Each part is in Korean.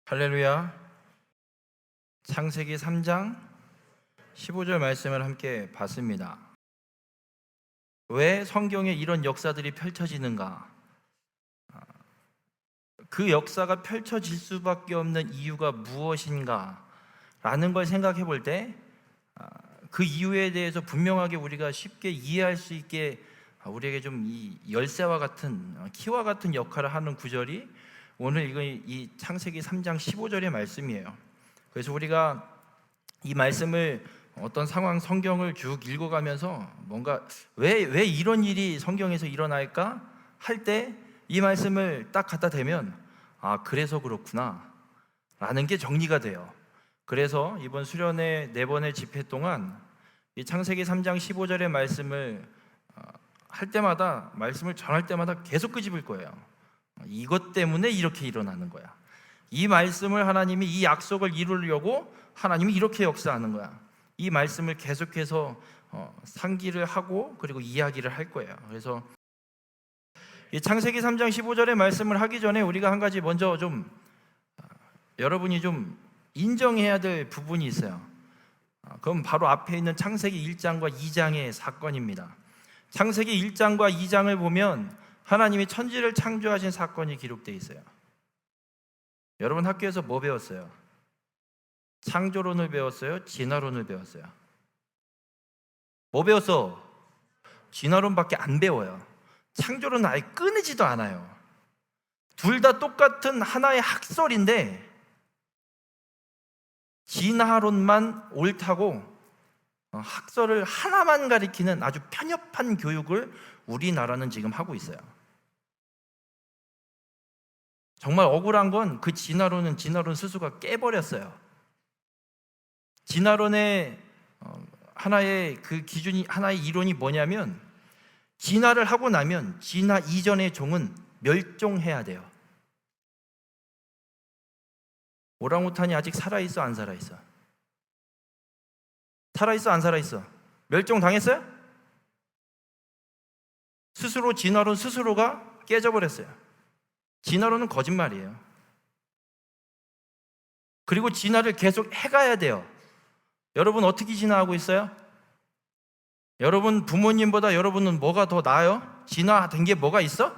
할렐루야. 창세기 3장 15절 말씀을 함께 봤습니다. 왜 성경에 이런 역사들이 펼쳐지는가? 그 역사가 펼쳐질 수밖에 없는 이유가 무엇인가? 라는 걸 생각해 볼 때 그 이유에 대해서 분명하게 우리가 쉽게 이해할 수 있게 우리에게 좀 이 열쇠와 같은 키와 같은 역할을 하는 구절이 오늘 이 창세기 3장 15절의 말씀이에요. 그래서 우리가 이 말씀을 어떤 상황 성경을 쭉 읽어가면서 뭔가 왜 이런 일이 성경에서 일어날까 할 때 이 말씀을 딱 갖다 대면 그래서 그렇구나 라는 게 정리가 돼요. 그래서 이번 수련회 4번의 집회 동안 이 창세기 3장 15절의 말씀을 할 때마다 말씀을 전할 때마다 계속 끄집을 거예요. 이것 때문에 이렇게 일어나는 거야. 이 말씀을 하나님이 이 약속을 이루려고 하나님이 이렇게 역사하는 거야. 이 말씀을 계속해서 상기를 하고 그리고 이야기를 할 거예요. 그래서 이 창세기 3장 15절의 말씀을 하기 전에 우리가 한 가지 먼저 좀 여러분이 좀 인정해야 될 부분이 있어요. 그럼 바로 앞에 있는 창세기 1장과 2장의 사건입니다. 창세기 1장과 2장을 보면 하나님이 천지를 창조하신 사건이 기록되어 있어요. 여러분 학교에서 뭐 배웠어요? 창조론을 배웠어요? 진화론을 배웠어요? 뭐 배웠어? 진화론밖에 안 배워요. 창조론은 아예 끊이지도 않아요. 둘 다 똑같은 하나의 학설인데 진화론만 옳다고 학설을 하나만 가리키는 아주 편협한 교육을 우리나라는 지금 하고 있어요. 정말 억울한 건 그 진화론 스스로가 깨버렸어요. 진화론의 하나의 그 기준이, 하나의 이론이 뭐냐면 진화를 하고 나면 진화 이전의 종은 멸종해야 돼요. 오랑우탄이 아직 살아있어 안 살아있어? 살아있어 안 살아있어? 멸종당했어요? 스스로 진화론 스스로가 깨져버렸어요. 진화론은 거짓말이에요. 그리고 진화를 계속 해가야 돼요. 여러분 어떻게 진화하고 있어요? 여러분 부모님보다 여러분은 뭐가 더 나아요? 진화된 게 뭐가 있어?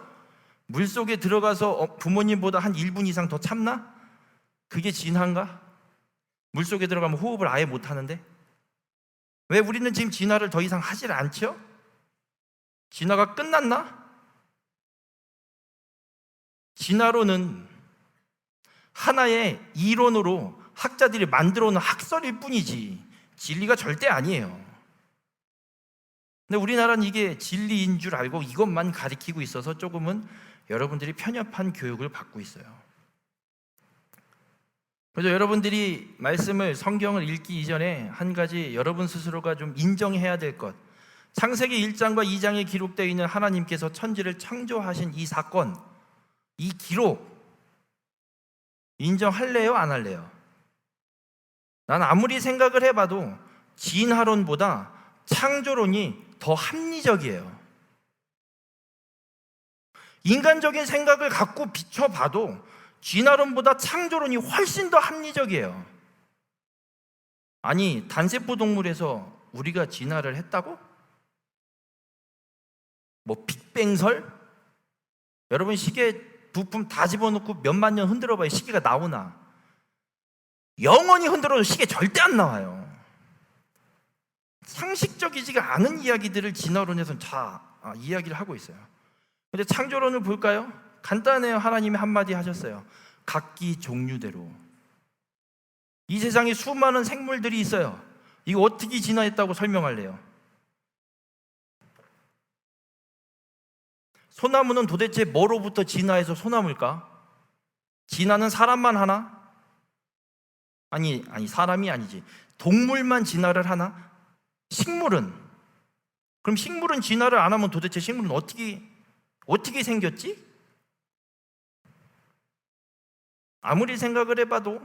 물속에 들어가서 부모님보다 한 1분 이상 더 참나? 그게 진화인가? 물속에 들어가면 호흡을 아예 못하는데? 왜 우리는 지금 진화를 더 이상 하질 않죠? 진화가 끝났나? 진화론은 하나의 이론으로 학자들이 만들어 놓은 학설일 뿐이지 진리가 절대 아니에요. 근데 우리나라는 이게 진리인 줄 알고 이것만 가리키고 있어서 조금은 여러분들이 편협한 교육을 받고 있어요. 그래서 여러분들이 말씀을, 성경을 읽기 이전에 한 가지 여러분 스스로가 좀 인정해야 될 것, 창세기 1장과 2장에 기록되어 있는 하나님께서 천지를 창조하신 이 사건, 이 기록 인정할래요? 안 할래요? 난 아무리 생각을 해봐도 진화론보다 창조론이 더 합리적이에요. 인간적인 생각을 갖고 비춰봐도 진화론보다 창조론이 훨씬 더 합리적이에요. 아니, 단세포 동물에서 우리가 진화를 했다고? 뭐 빅뱅설? 여러분 시계 부품 다 집어넣고 몇만 년 흔들어봐야 시계가 나오나? 영원히 흔들어도 시계 절대 안 나와요. 상식적이지가 않은 이야기들을 진화론에서는 다 이야기를 하고 있어요. 근데 창조론을 볼까요? 간단해요. 하나님이 한마디 하셨어요. 각기 종류대로. 이 세상에 수많은 생물들이 있어요. 이거 어떻게 진화했다고 설명할래요? 소나무는 도대체 뭐로부터 진화해서 소나무일까? 진화는 사람만 하나? 아니 사람이 아니지. 동물만 진화를 하나? 식물은? 그럼 식물은 진화를 안 하면 도대체 식물은 어떻게 생겼지? 아무리 생각을 해봐도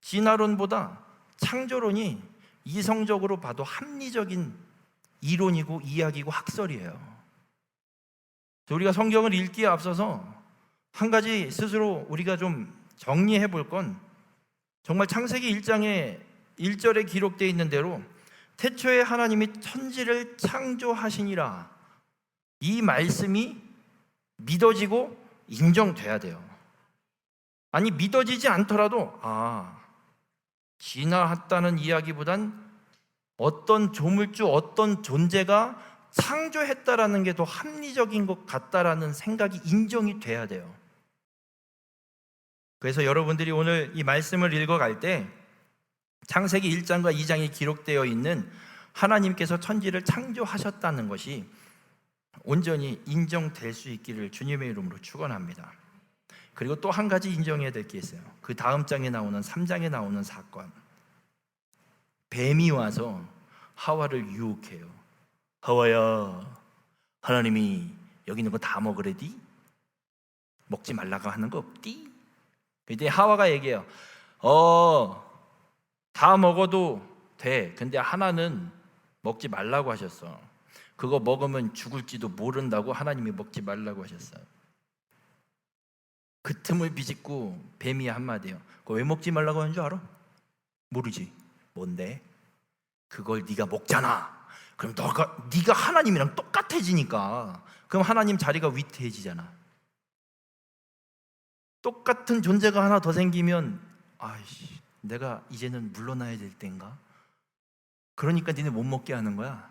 진화론보다 창조론이 이성적으로 봐도 합리적인 이론이고 이야기고 학설이에요. 우리가 성경을 읽기에 앞서서 한 가지 스스로 우리가 좀 정리해 볼 건 정말 창세기 1장에 1절에 기록되어 있는 대로 태초에 하나님이 천지를 창조하시니라, 이 말씀이 믿어지고 인정돼야 돼요. 아니, 믿어지지 않더라도 지나갔다는 이야기보단 어떤 조물주, 어떤 존재가 창조했다라는 게 더 합리적인 것 같다라는 생각이 인정이 돼야 돼요. 그래서 여러분들이 오늘 이 말씀을 읽어갈 때 창세기 1장과 2장에 기록되어 있는 하나님께서 천지를 창조하셨다는 것이 온전히 인정될 수 있기를 주님의 이름으로 축원합니다. 그리고 또 한 가지 인정해야 될 게 있어요. 그 다음 장에 나오는 3장에 나오는 사건, 뱀이 와서 하와를 유혹해요. 하와야, 하나님이 여기 있는 거 다 먹으래디? 먹지 말라고 하는 거 없디? 근데 하와가 얘기해요. 다 먹어도 돼. 근데 하나는 먹지 말라고 하셨어. 그거 먹으면 죽을지도 모른다고 하나님이 먹지 말라고 하셨어요. 그 틈을 비집고 뱀이 한마디요. 그거 왜 먹지 말라고 하는 줄 알아? 모르지. 뭔데? 그걸 네가 먹잖아. 그럼 네가 하나님이랑 똑같아지니까, 그럼 하나님 자리가 위태해지잖아. 똑같은 존재가 하나 더 생기면 내가 이제는 물러나야 될 때인가? 그러니까 니네 못 먹게 하는 거야.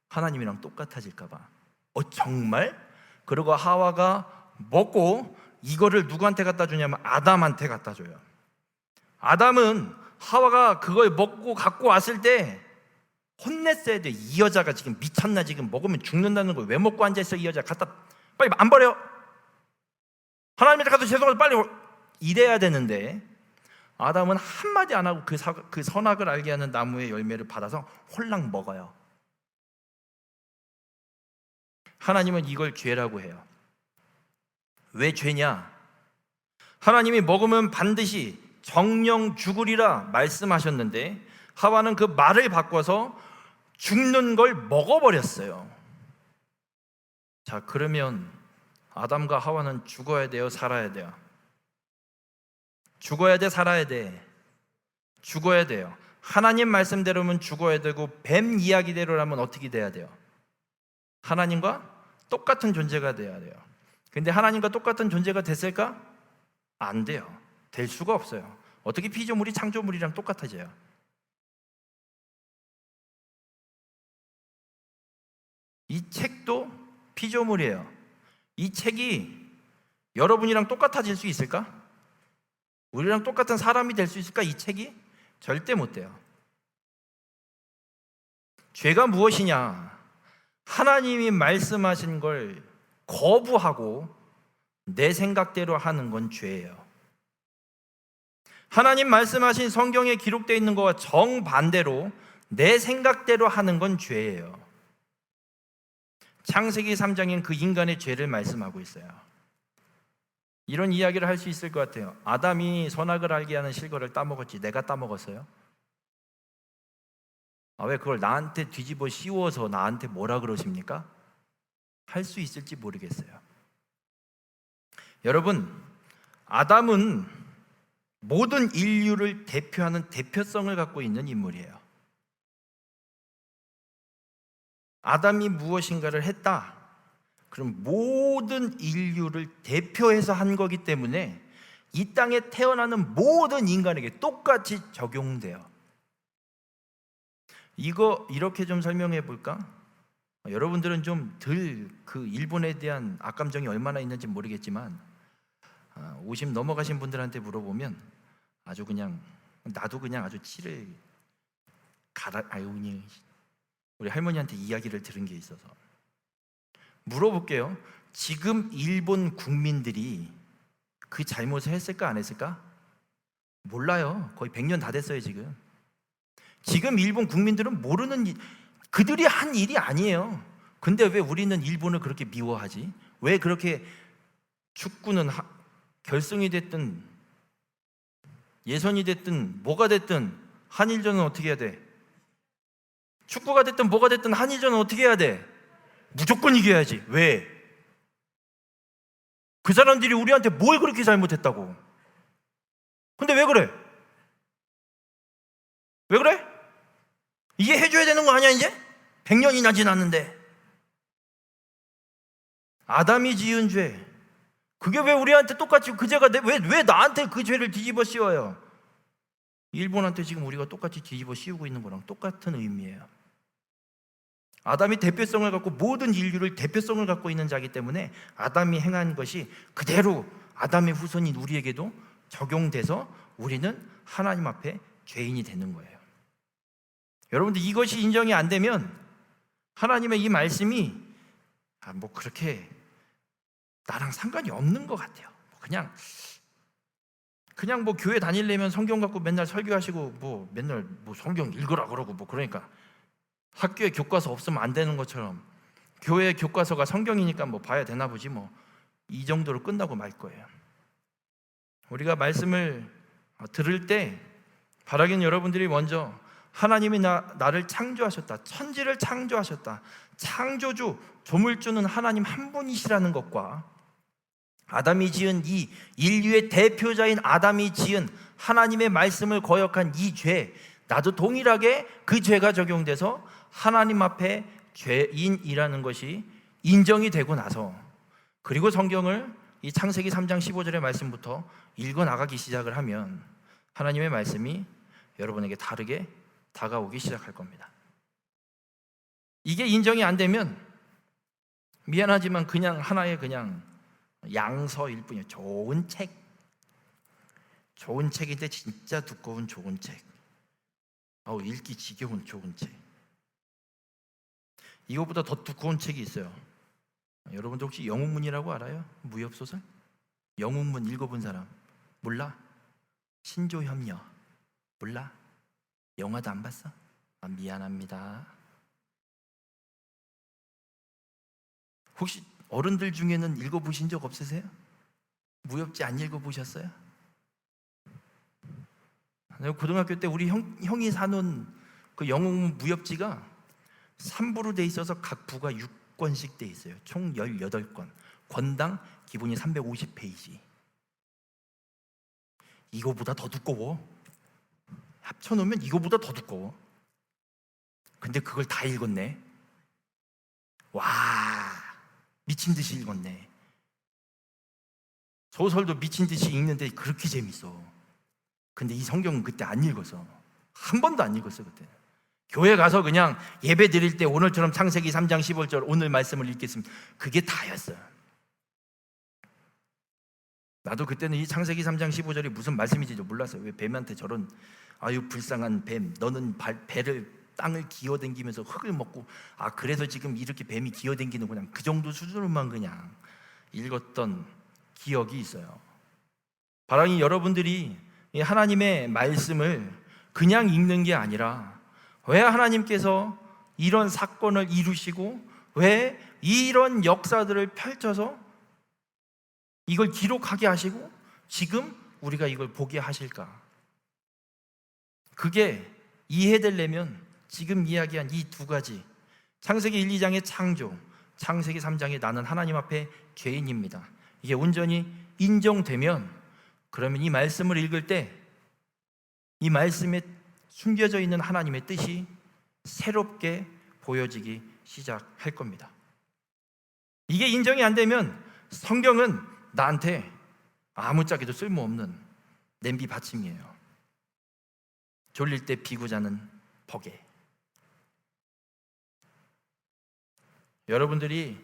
하나님이랑 똑같아질까 봐. 정말? 그리고 하와가 먹고 이거를 누구한테 갖다 주냐면 아담한테 갖다 줘요. 아담은 하와가 그걸 먹고 갖고 왔을 때 혼냈어야 돼. 이 여자가 지금 미쳤나? 지금 먹으면 죽는다는 걸 왜 먹고 앉아있어? 이 여자 갖다 빨리 안 버려. 하나님한테 가서 죄송해서 빨리 이래야 되는데, 아담은 한마디 안 하고 그 선악을 알게 하는 나무의 열매를 받아서 홀랑 먹어요. 하나님은 이걸 죄라고 해요. 왜 죄냐? 하나님이 먹으면 반드시 정령 죽으리라 말씀하셨는데 하와는 그 말을 바꿔서 죽는 걸 먹어버렸어요. 자, 그러면 아담과 하와는 죽어야 돼요? 살아야 돼요? 죽어야 돼? 살아야 돼? 죽어야 돼요. 하나님 말씀대로면 죽어야 되고, 뱀 이야기대로라면 어떻게 돼야 돼요? 하나님과 똑같은 존재가 돼야 돼요. 근데 하나님과 똑같은 존재가 됐을까? 안 돼요. 될 수가 없어요. 어떻게 피조물이 창조물이랑 똑같아져요? 이 책도 피조물이에요. 이 책이 여러분이랑 똑같아질 수 있을까? 우리랑 똑같은 사람이 될 수 있을까? 이 책이? 절대 못 돼요. 죄가 무엇이냐? 하나님이 말씀하신 걸 거부하고 내 생각대로 하는 건 죄예요. 하나님 말씀하신 성경에 기록되어 있는 것과 정반대로 내 생각대로 하는 건 죄예요. 창세기 3장엔 그 인간의 죄를 말씀하고 있어요. 이런 이야기를 할 수 있을 것 같아요. 아담이 선악을 알게 하는 실과를 따먹었지 내가 따먹었어요? 왜 그걸 나한테 뒤집어 씌워서 나한테 뭐라 그러십니까? 할 수 있을지 모르겠어요. 여러분, 아담은 모든 인류를 대표하는 대표성을 갖고 있는 인물이에요. 아담이 무엇인가를 했다. 그럼 모든 인류를 대표해서 한 거기 때문에 이 땅에 태어나는 모든 인간에게 똑같이 적용돼요. 이거 이렇게 좀 설명해 볼까? 여러분들은 좀 덜 그 일본에 대한 악감정이 얼마나 있는지 모르겠지만 50 넘어가신 분들한테 물어보면 아주 그냥 나도 그냥 아주 치를 우리 할머니한테 이야기를 들은 게 있어서 물어볼게요. 지금 일본 국민들이 그 잘못을 했을까 안 했을까? 몰라요. 거의 100년 다 됐어요. 지금 일본 국민들은 모르는 그들이 한 일이 아니에요. 근데 왜 우리는 일본을 그렇게 미워하지? 왜 그렇게 축구는 결승이 됐든 예선이 됐든 뭐가 됐든 한일전은 어떻게 해야 돼? 축구가 됐든 뭐가 됐든 한일전은 어떻게 해야 돼? 무조건 이겨야지. 왜? 그 사람들이 우리한테 뭘 그렇게 잘못했다고? 근데 왜 그래? 왜 그래? 이게 해줘야 되는 거 아니야 이제? 100년이나 지났는데. 아담이 지은 죄, 그게 왜 우리한테 똑같이 그 죄가 왜 나한테 그 죄를 뒤집어 씌워요? 일본한테 지금 우리가 똑같이 뒤집어 씌우고 있는 거랑 똑같은 의미예요. 아담이 대표성을 갖고 모든 인류를 대표성을 갖고 있는 자이기 때문에 아담이 행한 것이 그대로 아담의 후손인 우리에게도 적용돼서 우리는 하나님 앞에 죄인이 되는 거예요. 여러분들, 이것이 인정이 안 되면 하나님의 이 말씀이 뭐 그렇게 나랑 상관이 없는 것 같아요. 그냥 뭐 교회 다니려면 성경 갖고 맨날 설교하시고 뭐 맨날 뭐 성경 읽으라 그러고 뭐 그러니까 학교에 교과서 없으면 안 되는 것처럼 교회 교과서가 성경이니까 뭐 봐야 되나 보지 뭐 이 정도로 끝나고 말 거예요. 우리가 말씀을 들을 때 바라기는 여러분들이 먼저 하나님이 나를 창조하셨다, 천지를 창조하셨다, 창조주, 조물주는 하나님 한 분이시라는 것과 아담이 지은 이 인류의 대표자인 아담이 지은 하나님의 말씀을 거역한 이 죄, 나도 동일하게 그 죄가 적용돼서 하나님 앞에 죄인이라는 것이 인정이 되고 나서, 그리고 성경을 이 창세기 3장 15절의 말씀부터 읽어나가기 시작을 하면 하나님의 말씀이 여러분에게 다르게 다가오기 시작할 겁니다. 이게 인정이 안 되면 미안하지만 그냥 하나의 그냥 양서일 뿐이에요. 좋은 책인데 진짜 두꺼운 좋은 책, 읽기 지겨운 좋은 책. 이거보다 더 두꺼운 책이 있어요. 여러분들 혹시 영웅문이라고 알아요? 무협소설? 영웅문 읽어본 사람? 몰라? 신조협녀 몰라? 영화도 안 봤어? 미안합니다. 혹시 어른들 중에는 읽어보신 적 없으세요? 무협지 안 읽어보셨어요? 고등학교 때 우리 형이 사놓은 그 영웅 무협지가 3부로 돼 있어서 각 부가 6권씩 돼 있어요. 총 18권, 권당 기본이 350페이지. 이거보다 더 두꺼워. 합쳐놓으면 이거보다 더 두꺼워. 근데 그걸 다 읽었네. 와, 미친 듯이 읽었네. 소설도 미친 듯이 읽는데 그렇게 재밌어. 근데 이 성경은 그때 안 읽었어. 한 번도 안 읽었어. 그때 교회 가서 그냥 예배 드릴 때 오늘처럼 창세기 3장 15절 오늘 말씀을 읽겠습니다, 그게 다였어요. 나도 그때는 이 창세기 3장 15절이 무슨 말씀인지 몰랐어요. 왜 뱀한테 저런 아유 불쌍한 뱀, 너는 배를 땅을 기어댕기면서 흙을 먹고, 그래서 지금 이렇게 뱀이 기어댕기는구나, 그 정도 수준으로만 그냥 읽었던 기억이 있어요. 바라니 여러분들이 이 하나님의 말씀을 그냥 읽는 게 아니라 왜 하나님께서 이런 사건을 이루시고 왜 이런 역사들을 펼쳐서 이걸 기록하게 하시고 지금 우리가 이걸 보게 하실까? 그게 이해되려면 지금 이야기한 이 두 가지, 창세기 1, 2장의 창조, 창세기 3장의 나는 하나님 앞에 죄인입니다, 이게 온전히 인정되면, 그러면 이 말씀을 읽을 때 이 말씀에 숨겨져 있는 하나님의 뜻이 새롭게 보여지기 시작할 겁니다. 이게 인정이 안 되면 성경은 나한테 아무짝에도 쓸모없는 냄비 받침이에요. 졸릴 때 비고 자는 버게. 여러분들이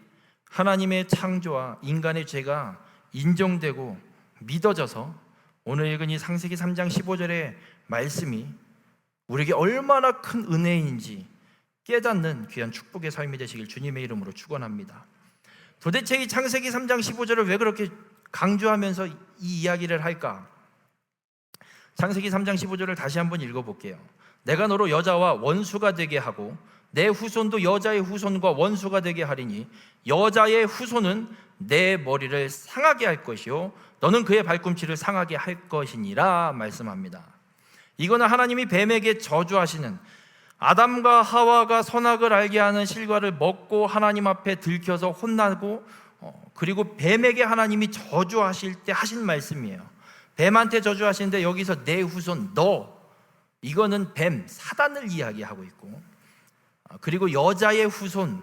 하나님의 창조와 인간의 죄가 인정되고 믿어져서 오늘 읽은 이 창세기 3장 15절의 말씀이 우리에게 얼마나 큰 은혜인지 깨닫는 귀한 축복의 삶이 되시길 주님의 이름으로 축원합니다. 도대체 이 창세기 3장 15절을 왜 그렇게 강조하면서 이 이야기를 할까? 창세기 3장 15절을 다시 한번 읽어볼게요. 내가 너로 여자와 원수가 되게 하고 내 후손도 여자의 후손과 원수가 되게 하리니 여자의 후손은 내 머리를 상하게 할 것이요 너는 그의 발꿈치를 상하게 할 것이니라 말씀합니다. 이거는 하나님이 뱀에게 저주하시는, 아담과 하와가 선악을 알게 하는 실과를 먹고 하나님 앞에 들켜서 혼나고 그리고 뱀에게 하나님이 저주하실 때 하신 말씀이에요. 뱀한테 저주하시는데 여기서 내 후손 너, 이거는 뱀 사단을 이야기하고 있고, 그리고 여자의 후손,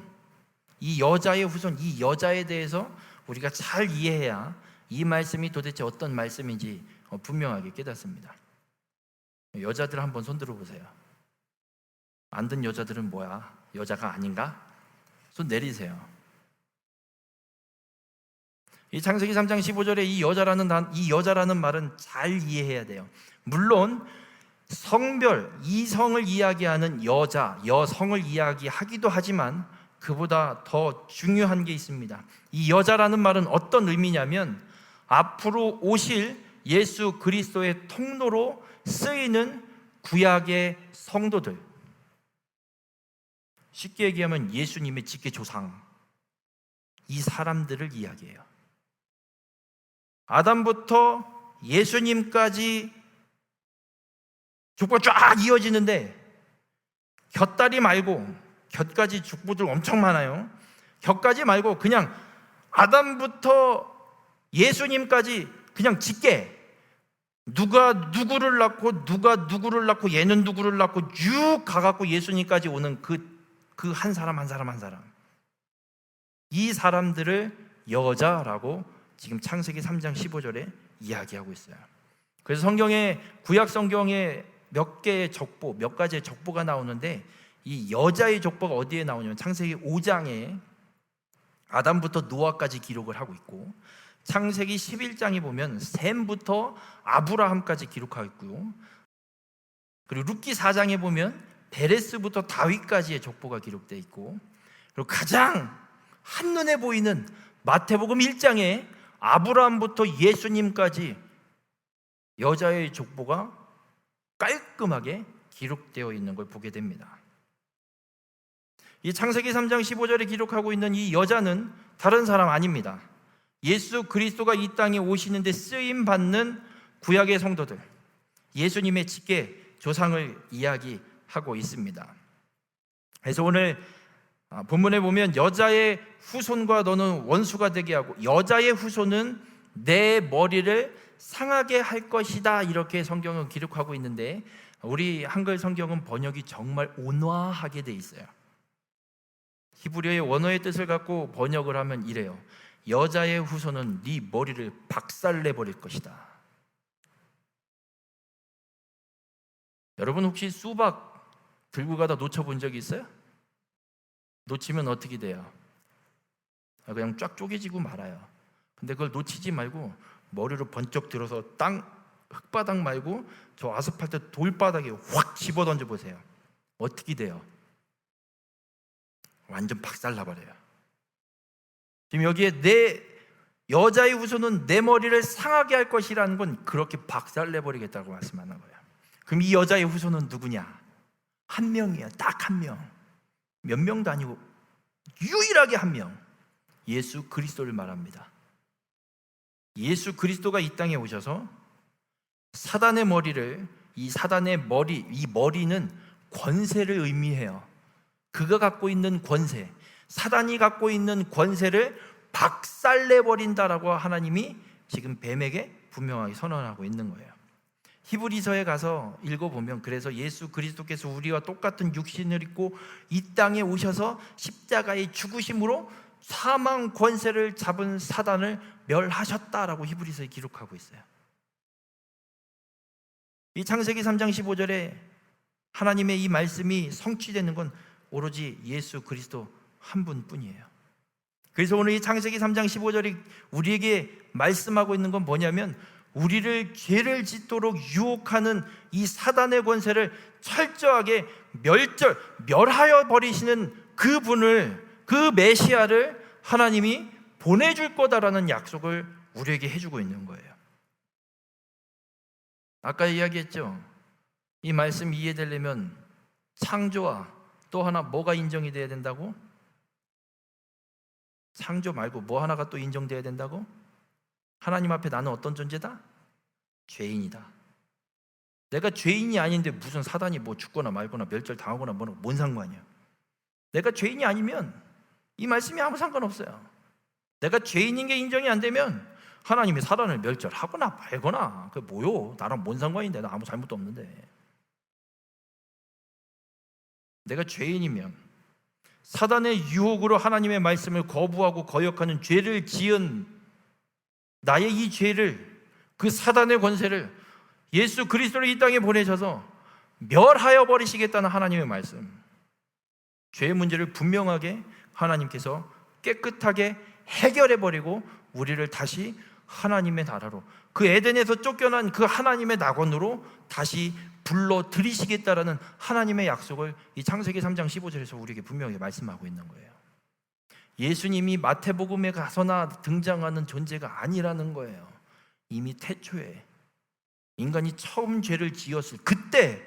이 여자에 대해서 우리가 잘 이해해야 이 말씀이 도대체 어떤 말씀인지 분명하게 깨닫습니다. 여자들 한번 손 들어보세요. 안 든 여자들은 뭐야? 여자가 아닌가? 손 내리세요. 이 창세기 3장 15절에 이 여자라는 말은 잘 이해해야 돼요. 물론 성별, 이성을 이야기하는 여자, 여성을 이야기하기도 하지만 그보다 더 중요한 게 있습니다. 이 여자라는 말은 어떤 의미냐면 앞으로 오실 예수 그리스도의 통로로 쓰이는 구약의 성도들, 쉽게 얘기하면 예수님의 직계 조상, 이 사람들을 이야기해요. 아담부터 예수님까지 족보가 쫙 이어지는데 곁다리 말고, 곁까지 족보들 엄청 많아요. 곁까지 말고 그냥 아담부터 예수님까지 그냥 직계, 누가 누구를 낳고 얘는 누구를 낳고 쭉 가갖고 예수님까지 오는 그 한 사람 한 사람 한 사람, 이 사람들을 여자라고 지금 창세기 3장 15절에 이야기하고 있어요. 그래서 성경에, 구약 성경에 몇 가지의 족보가 나오는데 이 여자의 족보가 어디에 나오냐면 창세기 5장에 아담부터 노아까지 기록을 하고 있고, 창세기 11장에 보면 셈부터 아브라함까지 기록하고 있고요. 그리고 룻기 4장에 보면 베레스부터 다윗까지의 족보가 기록되어 있고, 그리고 가장 한눈에 보이는 마태복음 1장에 아브라함부터 예수님까지 여자의 족보가 깔끔하게 기록되어 있는 걸 보게 됩니다. 이 창세기 3장 15절에 기록하고 있는 이 여자는 다른 사람 아닙니다. 예수 그리스도가 이 땅에 오시는데 쓰임 받는 구약의 성도들, 예수님의 직계 조상을 이야기하고 있습니다. 그래서 오늘 본문에 보면 여자의 후손과 너는 원수가 되게 하고 여자의 후손은 내 머리를 상하게 할 것이다, 이렇게 성경은 기록하고 있는데 우리 한글 성경은 번역이 정말 온화하게 돼 있어요. 히브리어의 원어의 뜻을 갖고 번역을 하면 이래요. 여자의 후손은 네 머리를 박살내버릴 것이다. 여러분 혹시 수박 들고 가다 놓쳐본 적이 있어요? 놓치면 어떻게 돼요? 그냥 쫙 쪼개지고 말아요. 근데 그걸 놓치지 말고 머리로 번쩍 들어서 흙바닥 말고 저 아스팔트 돌바닥에 확 집어던져 보세요. 어떻게 돼요? 완전 박살나버려요. 지금 여기에 내 여자의 후손은 내 머리를 상하게 할 것이라는 건 그렇게 박살내버리겠다고 말씀하는 거예요. 그럼 이 여자의 후손은 누구냐? 한 명이에요. 딱 한 명. 몇 명도 아니고 유일하게 한 명, 예수 그리스도를 말합니다. 예수 그리스도가 이 땅에 오셔서 사단의 머리를, 이 사단의 머리, 이 머리는 권세를 의미해요. 그가 갖고 있는 권세, 사단이 갖고 있는 권세를 박살내버린다라고 하나님이 지금 뱀에게 분명하게 선언하고 있는 거예요. 히브리서에 가서 읽어보면, 그래서 예수 그리스도께서 우리와 똑같은 육신을 입고 이 땅에 오셔서 십자가의 죽으심으로 사망 권세를 잡은 사단을 멸하셨다라고 히브리서에 기록하고 있어요. 이 창세기 3장 15절에 하나님의 이 말씀이 성취되는 건 오로지 예수 그리스도 한 분뿐이에요. 그래서 오늘 이 창세기 3장 15절이 우리에게 말씀하고 있는 건 뭐냐면, 우리를 죄를 짓도록 유혹하는 이 사단의 권세를 철저하게 멸하여 버리시는 그분을, 그 메시아를 하나님이 보내줄 거다라는 약속을 우리에게 해주고 있는 거예요. 아까 이야기했죠. 이 말씀이 이해되려면 창조와 또 하나 뭐가 인정이 돼야 된다고? 창조 말고 뭐 하나가 또 인정돼야 된다고? 하나님 앞에 나는 어떤 존재다? 죄인이다. 내가 죄인이 아닌데 무슨 사단이 뭐 죽거나 말거나 멸절당하거나 뭔 상관이야. 내가 죄인이 아니면 이 말씀이 아무 상관없어요. 내가 죄인인 게 인정이 안 되면 하나님이 사단을 멸절하거나 말거나 그게 뭐요? 나랑 뭔 상관인데? 나 아무 잘못도 없는데. 내가 죄인이면 사단의 유혹으로 하나님의 말씀을 거부하고 거역하는 죄를 지은 나의 이 죄를, 그 사단의 권세를 예수 그리스도를 이 땅에 보내셔서 멸하여 버리시겠다는 하나님의 말씀, 죄의 문제를 분명하게 하나님께서 깨끗하게 해결해 버리고 우리를 다시 하나님의 나라로, 그 에덴에서 쫓겨난 그 하나님의 낙원으로 다시 불러 들이시겠다라는 하나님의 약속을 이 창세기 3장 15절에서 우리에게 분명히 말씀하고 있는 거예요. 예수님이 마태복음에 가서나 등장하는 존재가 아니라는 거예요. 이미 태초에 인간이 처음 죄를 지었을 그때,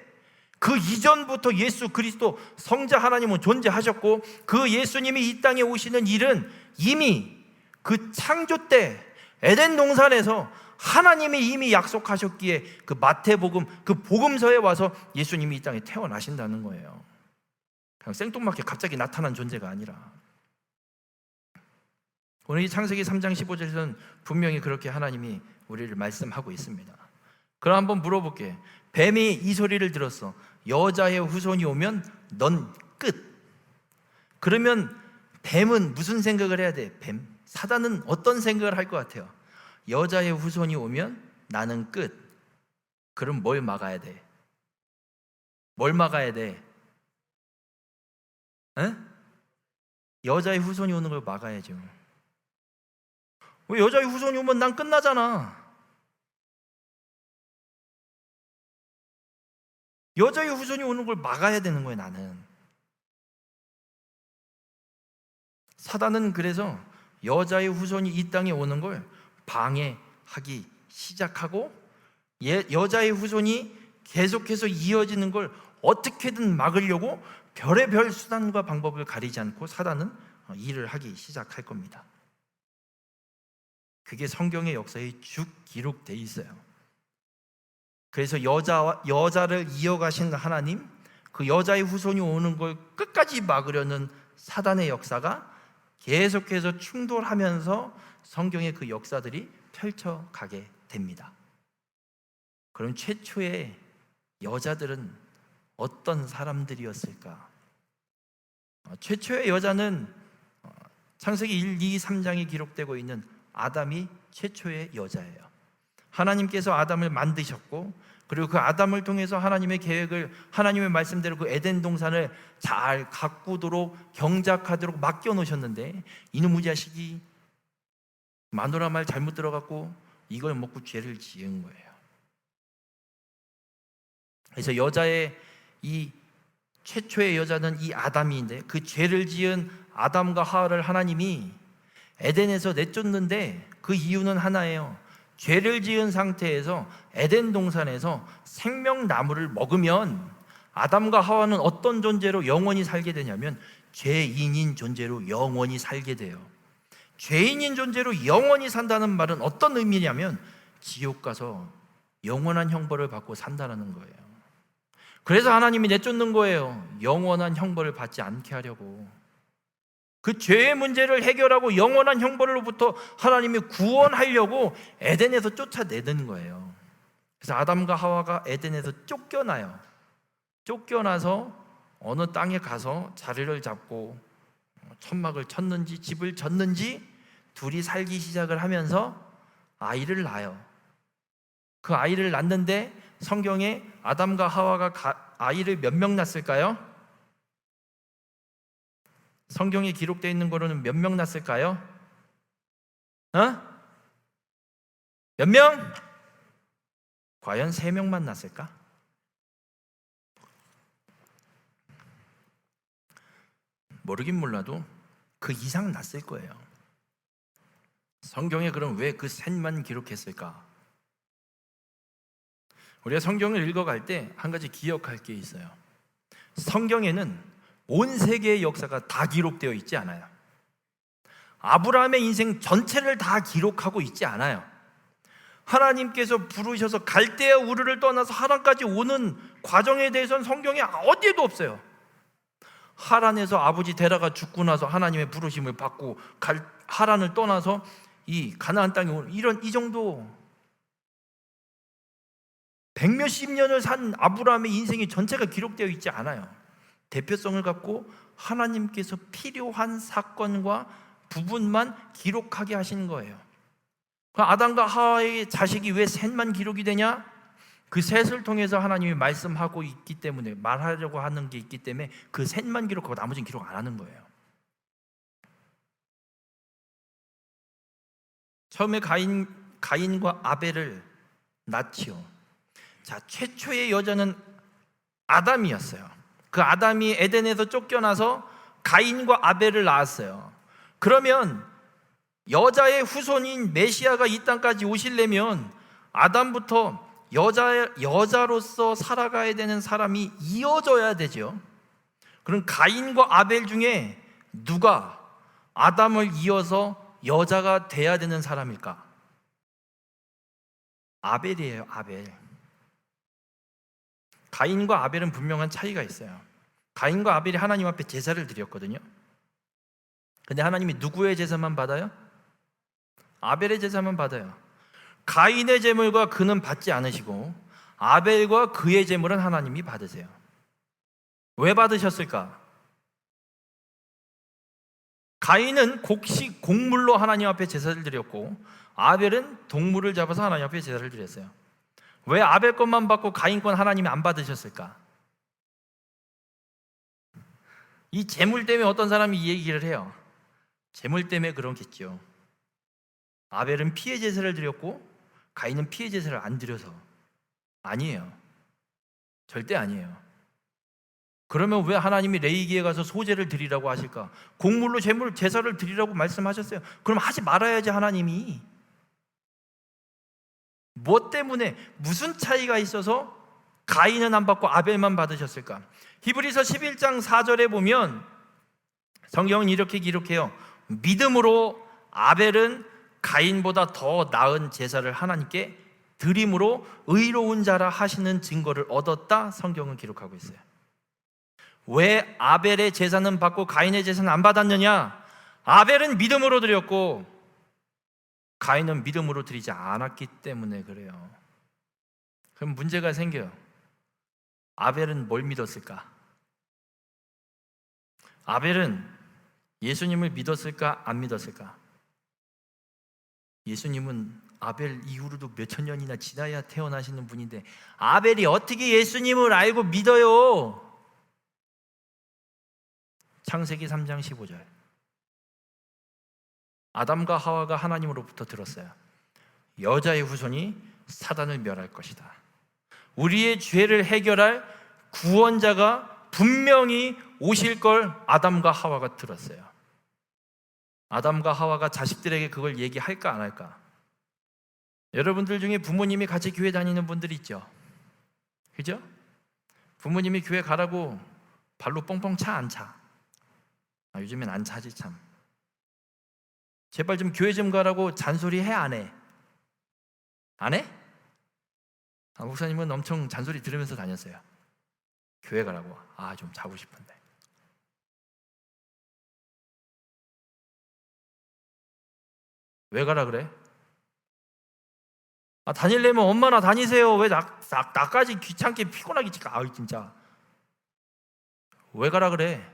그 이전부터 예수 그리스도 성자 하나님은 존재하셨고, 그 예수님이 이 땅에 오시는 일은 이미 그 창조 때 에덴 동산에서 하나님이 이미 약속하셨기에 그 마태복음, 그 복음서에 와서 예수님이 이 땅에 태어나신다는 거예요. 그냥 생뚱맞게 갑자기 나타난 존재가 아니라. 오늘 이 창세기 3장 15절에서는 분명히 그렇게 하나님이 우리를 말씀하고 있습니다. 그럼 한번 물어볼게. 뱀이 이 소리를 들었어. 여자의 후손이 오면 넌 끝. 그러면 뱀은 무슨 생각을 해야 돼? 뱀, 사단은 어떤 생각을 할 것 같아요? 여자의 후손이 오면 나는 끝. 그럼 뭘 막아야 돼? 뭘 막아야 돼? 에? 여자의 후손이 오는 걸 막아야죠. 왜 여자의 후손이 오면 난 끝나잖아. 여자의 후손이 오는 걸 막아야 되는 거예요, 나는. 사단은 그래서 여자의 후손이 이 땅에 오는 걸 방해하기 시작하고, 여자의 후손이 계속해서 이어지는 걸 어떻게든 막으려고 별의별 수단과 방법을 가리지 않고 사단은 일을 하기 시작할 겁니다. 그게 성경의 역사에 쭉 기록되어 있어요. 그래서 여자를 이어가신 하나님, 그 여자의 후손이 오는 걸 끝까지 막으려는 사단의 역사가 계속해서 충돌하면서 성경의 그 역사들이 펼쳐가게 됩니다. 그럼 최초의 여자들은 어떤 사람들이었을까? 최초의 여자는 창세기 1, 2, 3장에 기록되고 있는 아담이 최초의 여자예요. 하나님께서 아담을 만드셨고, 그리고 그 아담을 통해서 하나님의 계획을, 하나님의 말씀대로 그 에덴 동산을 잘 가꾸도록, 경작하도록 맡겨놓으셨는데, 이놈의 자식이 마누라 말 잘못 들어갔고 이걸 먹고 죄를 지은 거예요. 그래서 여자의 이 최초의 여자는 이 아담인데, 그 죄를 지은 아담과 하와를 하나님이 에덴에서 내쫓는데 그 이유는 하나예요. 죄를 지은 상태에서 에덴 동산에서 생명나무를 먹으면 아담과 하와는 어떤 존재로 영원히 살게 되냐면 죄인인 존재로 영원히 살게 돼요. 죄인인 존재로 영원히 산다는 말은 어떤 의미냐면 지옥 가서 영원한 형벌을 받고 산다는 거예요. 그래서 하나님이 내쫓는 거예요. 영원한 형벌을 받지 않게 하려고. 그 죄의 문제를 해결하고 영원한 형벌로부터 하나님이 구원하려고 에덴에서 쫓아내는 거예요. 그래서 아담과 하와가 에덴에서 쫓겨나요. 쫓겨나서 어느 땅에 가서 자리를 잡고 천막을 쳤는지 집을 졌는지 둘이 살기 시작을 하면서 아이를 낳아요. 그 아이를 낳는데 성경에 아담과 하와가 아이를 몇 명 낳았을까요? 성경에 기록되어 있는 거로는 몇 명 낳았을까요? 몇 명? 과연 3명만 낳았을까? 모르긴 몰라도 그 이상 낳았을 거예요. 성경에 그럼 왜 그 셋만 기록했을까? 우리가 성경을 읽어갈 때 한 가지 기억할 게 있어요. 성경에는 온 세계의 역사가 다 기록되어 있지 않아요. 아브라함의 인생 전체를 다 기록하고 있지 않아요. 하나님께서 부르셔서 갈대아 우르를 떠나서 하란까지 오는 과정에 대해서는 성경에 어디에도 없어요. 하란에서 아버지 데라가 죽고 나서 하나님의 부르심을 받고 하란을 떠나서 이 가나안 땅에 오는 이 정도 백몇십 년을 산 아브라함의 인생이 전체가 기록되어 있지 않아요. 대표성을 갖고 하나님께서 필요한 사건과 부분만 기록하게 하신 거예요. 아담과 하와의 자식이 왜 셋만 기록이 되냐? 그 셋을 통해서 하나님이 말씀하고 있기 때문에, 말하려고 하는 게 있기 때문에 그 셋만 기록하고 나머지는 기록 안 하는 거예요. 처음에 가인과 아벨을 낳지요. 자, 최초의 여자는 아담이었어요. 그 아담이 에덴에서 쫓겨나서 가인과 아벨을 낳았어요. 그러면 여자의 후손인 메시아가 이 땅까지 오시려면 아담부터 여자로서 살아가야 되는 사람이 이어져야 되죠. 그럼 가인과 아벨 중에 누가 아담을 이어서 여자가 돼야 되는 사람일까? 아벨이에요. 아벨. 가인과 아벨은 분명한 차이가 있어요. 가인과 아벨이 하나님 앞에 제사를 드렸거든요. 근데 하나님이 누구의 제사만 받아요? 아벨의 제사만 받아요. 가인의 제물과 그는 받지 않으시고 아벨과 그의 제물은 하나님이 받으세요. 왜 받으셨을까? 가인은 곡물로 하나님 앞에 제사를 드렸고 아벨은 동물을 잡아서 하나님 앞에 제사를 드렸어요. 왜 아벨 것만 받고 가인 건 하나님이 안 받으셨을까? 이 제물 때문에 어떤 사람이 이 얘기를 해요. 제물 때문에 그런겠죠. 아벨은 피해 제사를 드렸고 가인은 피해 제사를 안 드려서. 아니에요. 절대 아니에요. 그러면 왜 하나님이 레위기에 가서 소제를 드리라고 하실까? 곡물로 제사를 드리라고 말씀하셨어요. 그럼 하지 말아야지. 하나님이 뭐 때문에, 무슨 차이가 있어서 가인은 안 받고 아벨만 받으셨을까? 히브리서 11장 4절에 보면 성경은 이렇게 기록해요. 믿음으로 아벨은 가인보다 더 나은 제사를 하나님께 드림으로 의로운 자라 하시는 증거를 얻었다. 성경은 기록하고 있어요. 왜 아벨의 제사는 받고 가인의 제사는 안 받았느냐? 아벨은 믿음으로 드렸고 가인은 믿음으로 드리지 않았기 때문에 그래요. 그럼 문제가 생겨요. 아벨은 뭘 믿었을까? 아벨은 예수님을 믿었을까? 안 믿었을까? 예수님은 아벨 이후로도 몇천 년이나 지나야 태어나시는 분인데 아벨이 어떻게 예수님을 알고 믿어요? 창세기 3장 15절. 아담과 하와가 하나님으로부터 들었어요. 여자의 후손이 사단을 멸할 것이다. 우리의 죄를 해결할 구원자가 분명히 오실 걸 아담과 하와가 들었어요. 아담과 하와가 자식들에게 그걸 얘기할까 안 할까? 여러분들 중에 부모님이 같이 교회 다니는 분들 있죠? 그죠? 부모님이 교회 가라고 발로 뻥뻥 차 안 차? 요즘엔 안 차지 참. 제발 좀 교회 좀 가라고 잔소리 해 안 해? 안 해? 목사님은 엄청 잔소리 들으면서 다녔어요. 교회 가라고. 좀 자고 싶은데. 왜 가라 그래? 다니려면 엄마나 다니세요. 왜 나까지 귀찮게 피곤하게 진짜. 왜 가라 그래?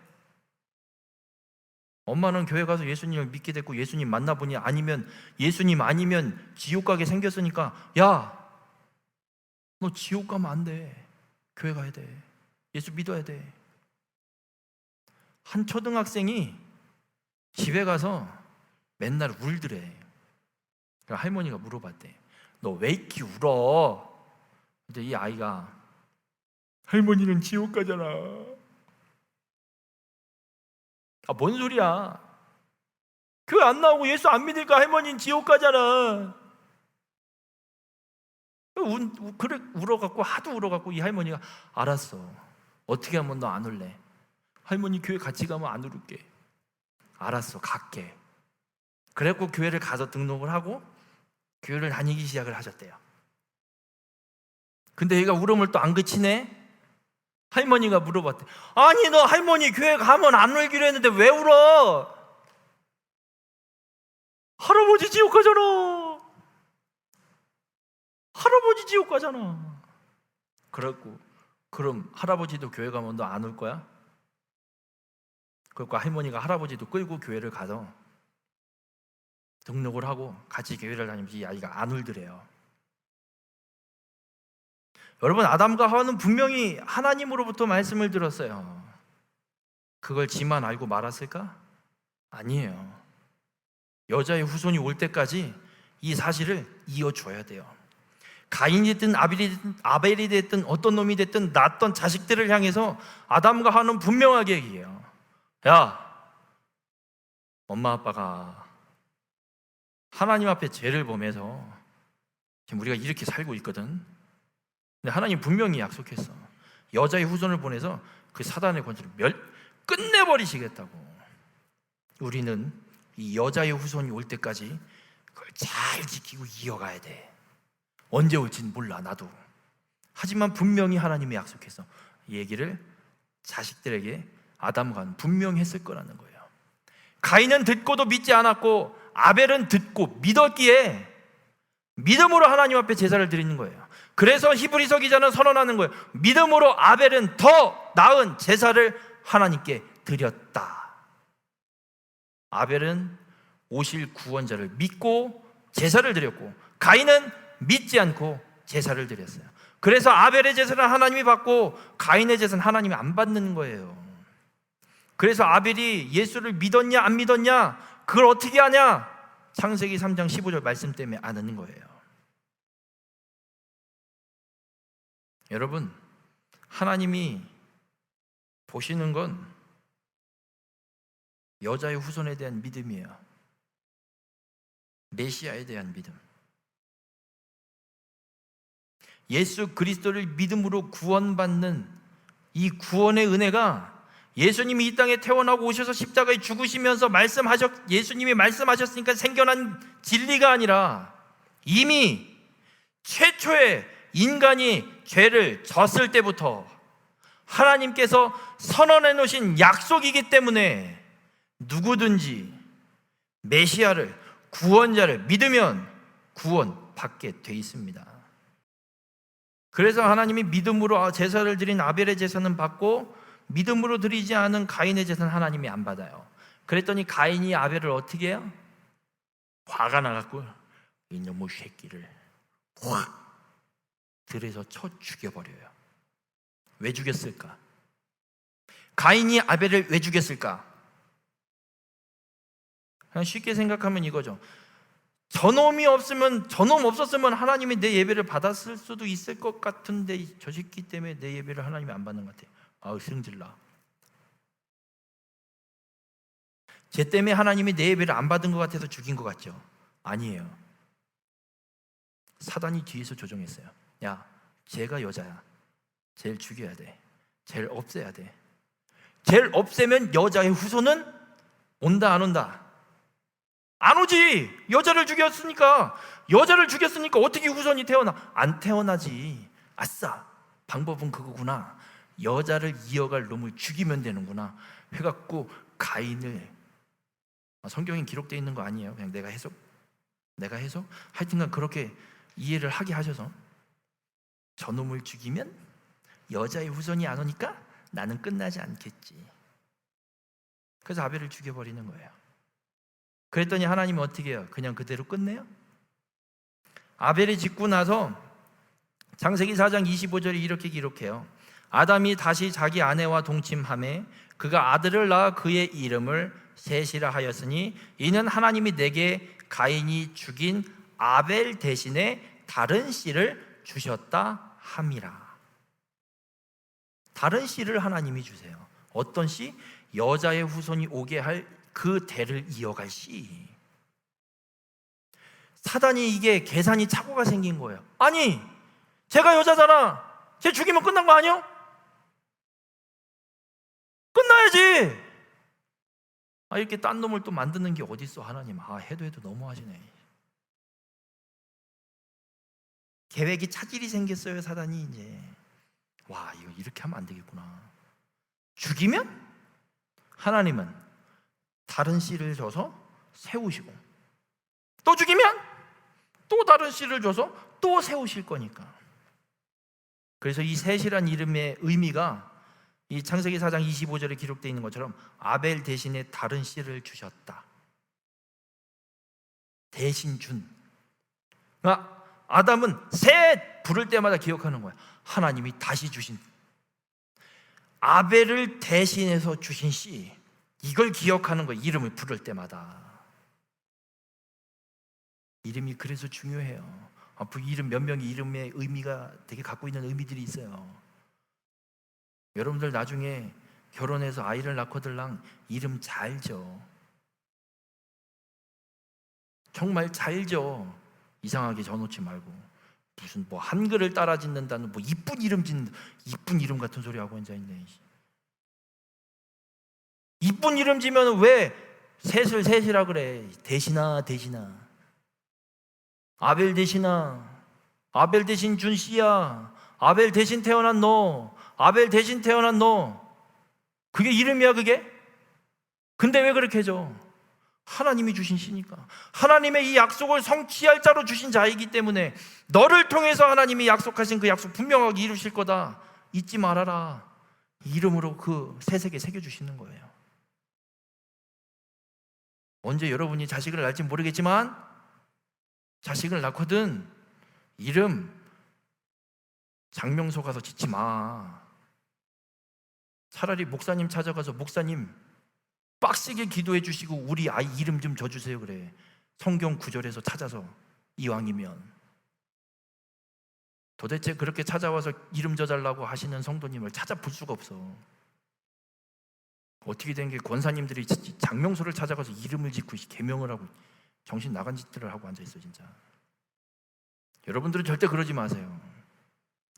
엄마는 교회 가서 예수님을 믿게 됐고 예수님 만나보니 아니면 예수님 아니면 지옥 가게 생겼으니까 야, 너 지옥 가면 안 돼. 교회 가야 돼. 예수 믿어야 돼. 한 초등학생이 집에 가서 맨날 울더래. 그러니까 할머니가 물어봤대. 너 왜 이렇게 울어? 근데 이 아이가 할머니는 지옥 가잖아. 뭔 소리야? 교회 안 나오고 예수 안 믿으니까 할머니는 지옥 가잖아. 그래 울어갖고 하도 울어갖고 이 할머니가 알았어. 어떻게 하면 너 안 울래? 할머니 교회 같이 가면 안 울을게. 알았어, 갈게. 그래갖고 교회를 가서 등록을 하고 교회를 다니기 시작을 하셨대요. 근데 얘가 울음을 또 안 그치네. 할머니가 물어봤대. 아니 너 할머니 교회 가면 안 울기로 했는데 왜 울어? 할아버지 지옥 가잖아. 할아버지 지옥 가잖아. 그렇고 그럼 할아버지도 교회 가면 너 안 올 거야? 그러니까 할머니가 할아버지도 끌고 교회를 가서 등록을 하고 같이 교회를 다니면서 이 아이가 안 울더래요. 여러분, 아담과 하와는 분명히 하나님으로부터 말씀을 들었어요. 그걸 지만 알고 말았을까? 아니에요. 여자의 후손이 올 때까지 이 사실을 이어줘야 돼요. 가인이 됐든 아벨이 됐든 어떤 놈이 됐든 낳았던 자식들을 향해서 아담과 하와는 분명하게 얘기해요. 야, 엄마 아빠가 하나님 앞에 죄를 범해서 지금 우리가 이렇게 살고 있거든. 근데 하나님 분명히 약속했어. 여자의 후손을 보내서 그 사단의 권세를 끝내버리시겠다고. 우리는 이 여자의 후손이 올 때까지 그걸 잘 지키고 이어가야 돼. 언제 올지는 몰라, 나도. 하지만 분명히 하나님이 약속했어. 이 얘기를 자식들에게 아담과는 분명히 했을 거라는 거예요. 가인은 듣고도 믿지 않았고 아벨은 듣고 믿었기에 믿음으로 하나님 앞에 제사를 드리는 거예요. 그래서 히브리서 기자는 선언하는 거예요. 믿음으로 아벨은 더 나은 제사를 하나님께 드렸다. 아벨은 오실 구원자를 믿고 제사를 드렸고 가인은 믿지 않고 제사를 드렸어요. 그래서 아벨의 제사는 하나님이 받고 가인의 제사는 하나님이 안 받는 거예요. 그래서 아벨이 예수를 믿었냐 안 믿었냐 그걸 어떻게 아냐? 창세기 3장 15절 말씀 때문에 아는 거예요. 여러분, 하나님이 보시는 건 여자의 후손에 대한 믿음이에요. 메시아에 대한 믿음. 예수 그리스도를 믿음으로 구원받는 이 구원의 은혜가 예수님이 이 땅에 태어나고 오셔서 십자가에 죽으시면서 예수님이 말씀하셨으니까 생겨난 진리가 아니라 이미 최초의 인간이 죄를 졌을 때부터 하나님께서 선언해 놓으신 약속이기 때문에 누구든지 메시아를, 구원자를 믿으면 구원받게 돼 있습니다. 그래서 하나님이 믿음으로 제사를 드린 아벨의 제사는 받고 믿음으로 드리지 않은 가인의 제사는 하나님이 안 받아요. 그랬더니 가인이 아벨을 어떻게 해요? 화가 나갖고 이놈의 새끼를 확 들여서 쳐 죽여버려요. 왜 죽였을까? 가인이 아벨을 왜 죽였을까? 그냥 쉽게 생각하면 이거죠. 저놈 없었으면 하나님이 내 예배를 받았을 수도 있을 것 같은데 저 새끼 때문에 내 예배를 하나님이 안 받는 것 같아요. 아우, 승질나. 쟤 때문에 하나님이 내 예배를 안 받은 것 같아서 죽인 것 같죠? 아니에요. 사단이 뒤에서 조종했어요. 야, 쟤가 여자야. 쟤를 죽여야 돼. 쟤를 없애야 돼. 쟤를 없애면 여자의 후손은 온다 안 온다? 안 오지. 여자를 죽였으니까 어떻게 후손이 태어나? 안 태어나지. 아싸, 방법은 그거구나. 여자를 이어갈 놈을 죽이면 되는구나 해갖고 가인을, 성경에 기록되어 있는 거 아니에요. 그냥 내가 해석 하여튼간 그렇게 이해를 하게 하셔서 저놈을 죽이면 여자의 후손이 안 오니까 나는 끝나지 않겠지. 그래서 아벨을 죽여버리는 거예요. 그랬더니 하나님이 어떻게 해요? 그냥 그대로 끝내요? 아벨이 죽고 나서 창세기 4장 25절에 이렇게 기록해요. 아담이 다시 자기 아내와 동침하매 그가 아들을 낳아 그의 이름을 셋이라 하였으니 이는 하나님이 내게 가인이 죽인 아벨 대신에 다른 씨를 주셨다 함이라. 다른 씨를 하나님이 주세요. 어떤 씨? 여자의 후손이 오게 할 그 대를 이어갈 씨. 사단이 이게 계산이 착오가 생긴 거예요. 아니, 제가 여자잖아. 쟤 죽이면 끝난 거 아니야? 끝나야지. 이렇게 딴 놈을 또 만드는 게 어딨어, 하나님. 해도 너무하시네. 계획이 차질이 생겼어요, 사단이 이제. 이거 이렇게 하면 안 되겠구나. 죽이면 하나님은 다른 씨를 줘서 세우시고 또 죽이면 또 다른 씨를 줘서 또 세우실 거니까. 그래서 이 셋이란 이름의 의미가 이 창세기 4장 25절에 기록되어 있는 것처럼 아벨 대신에 다른 씨를 주셨다. 대신 준. 아담은 셋 부를 때마다 기억하는 거야. 하나님이 다시 주신, 아벨을 대신해서 주신 씨, 이걸 기억하는 거야. 이름을 부를 때마다. 이름이 그래서 중요해요. 이름 몇 명이 이름의 의미가 되게 갖고 있는 의미들이 있어요. 여러분들 나중에 결혼해서 아이를 낳고들랑 이름 잘 줘. 정말 잘 줘. 이상하게 져놓지 말고. 무슨 뭐 한글을 따라 짓는다는 뭐 이쁜 이름 짓는, 이쁜 이름 같은 소리 하고 앉아있네. 이쁜 이름 지면 왜 셋이라 그래? 대신아. 아벨 대신아, 아벨 대신 준 씨야, 아벨 대신 태어난 너, 아벨 대신 태어난 너. 그게 이름이야 그게? 근데 왜 그렇게 해줘? 하나님이 주신 씨니까. 하나님의 이 약속을 성취할 자로 주신 자이기 때문에 너를 통해서 하나님이 약속하신 그 약속 분명하게 이루실 거다, 잊지 말아라. 이름으로 그 셋에게 새겨주시는 거예요. 언제 여러분이 자식을 낳을지 모르겠지만 자식을 낳거든 이름 장명소 가서 짓지 마. 차라리 목사님 찾아가서 목사님 빡세게 기도해 주시고 우리 아이 이름 좀 져주세요 그래. 성경 구절에서 찾아서 이왕이면. 도대체 그렇게 찾아와서 이름 져달라고 하시는 성도님을 찾아볼 수가 없어. 어떻게 된 게 권사님들이 장명소를 찾아가서 이름을 짓고 개명을 하고 정신 나간 짓들을 하고 앉아있어 진짜. 여러분들은 절대 그러지 마세요.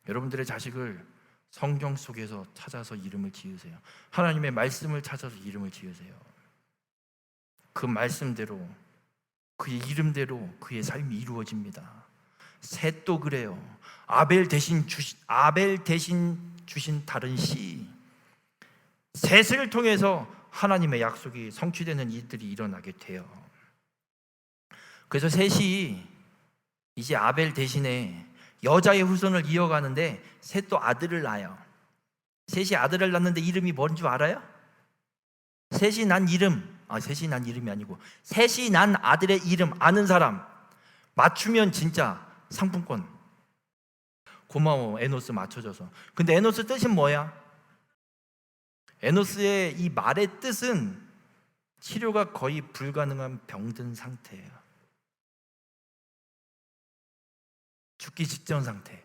여러분들의 자식을 성경 속에서 찾아서 이름을 지으세요. 하나님의 말씀을 찾아서 이름을 지으세요. 그 말씀대로, 그의 이름대로 그의 삶이 이루어집니다. 셋도 그래요. 아벨 대신 주신 다른 씨, 셋을 통해서 하나님의 약속이 성취되는 일들이 일어나게 돼요. 그래서 셋이 이제 아벨 대신에 여자의 후손을 이어가는데 셋도 아들을 낳아요. 셋이 아들을 낳는데 이름이 뭔 줄 알아요? 셋이 난 이름이 아니고 셋이 난 아들의 이름 아는 사람 맞추면 진짜 상품권. 고마워 에노스 맞춰줘서. 근데 에노스 뜻은 뭐야? 에노스의 이 말의 뜻은 치료가 거의 불가능한 병든 상태예요. 죽기 직전 상태.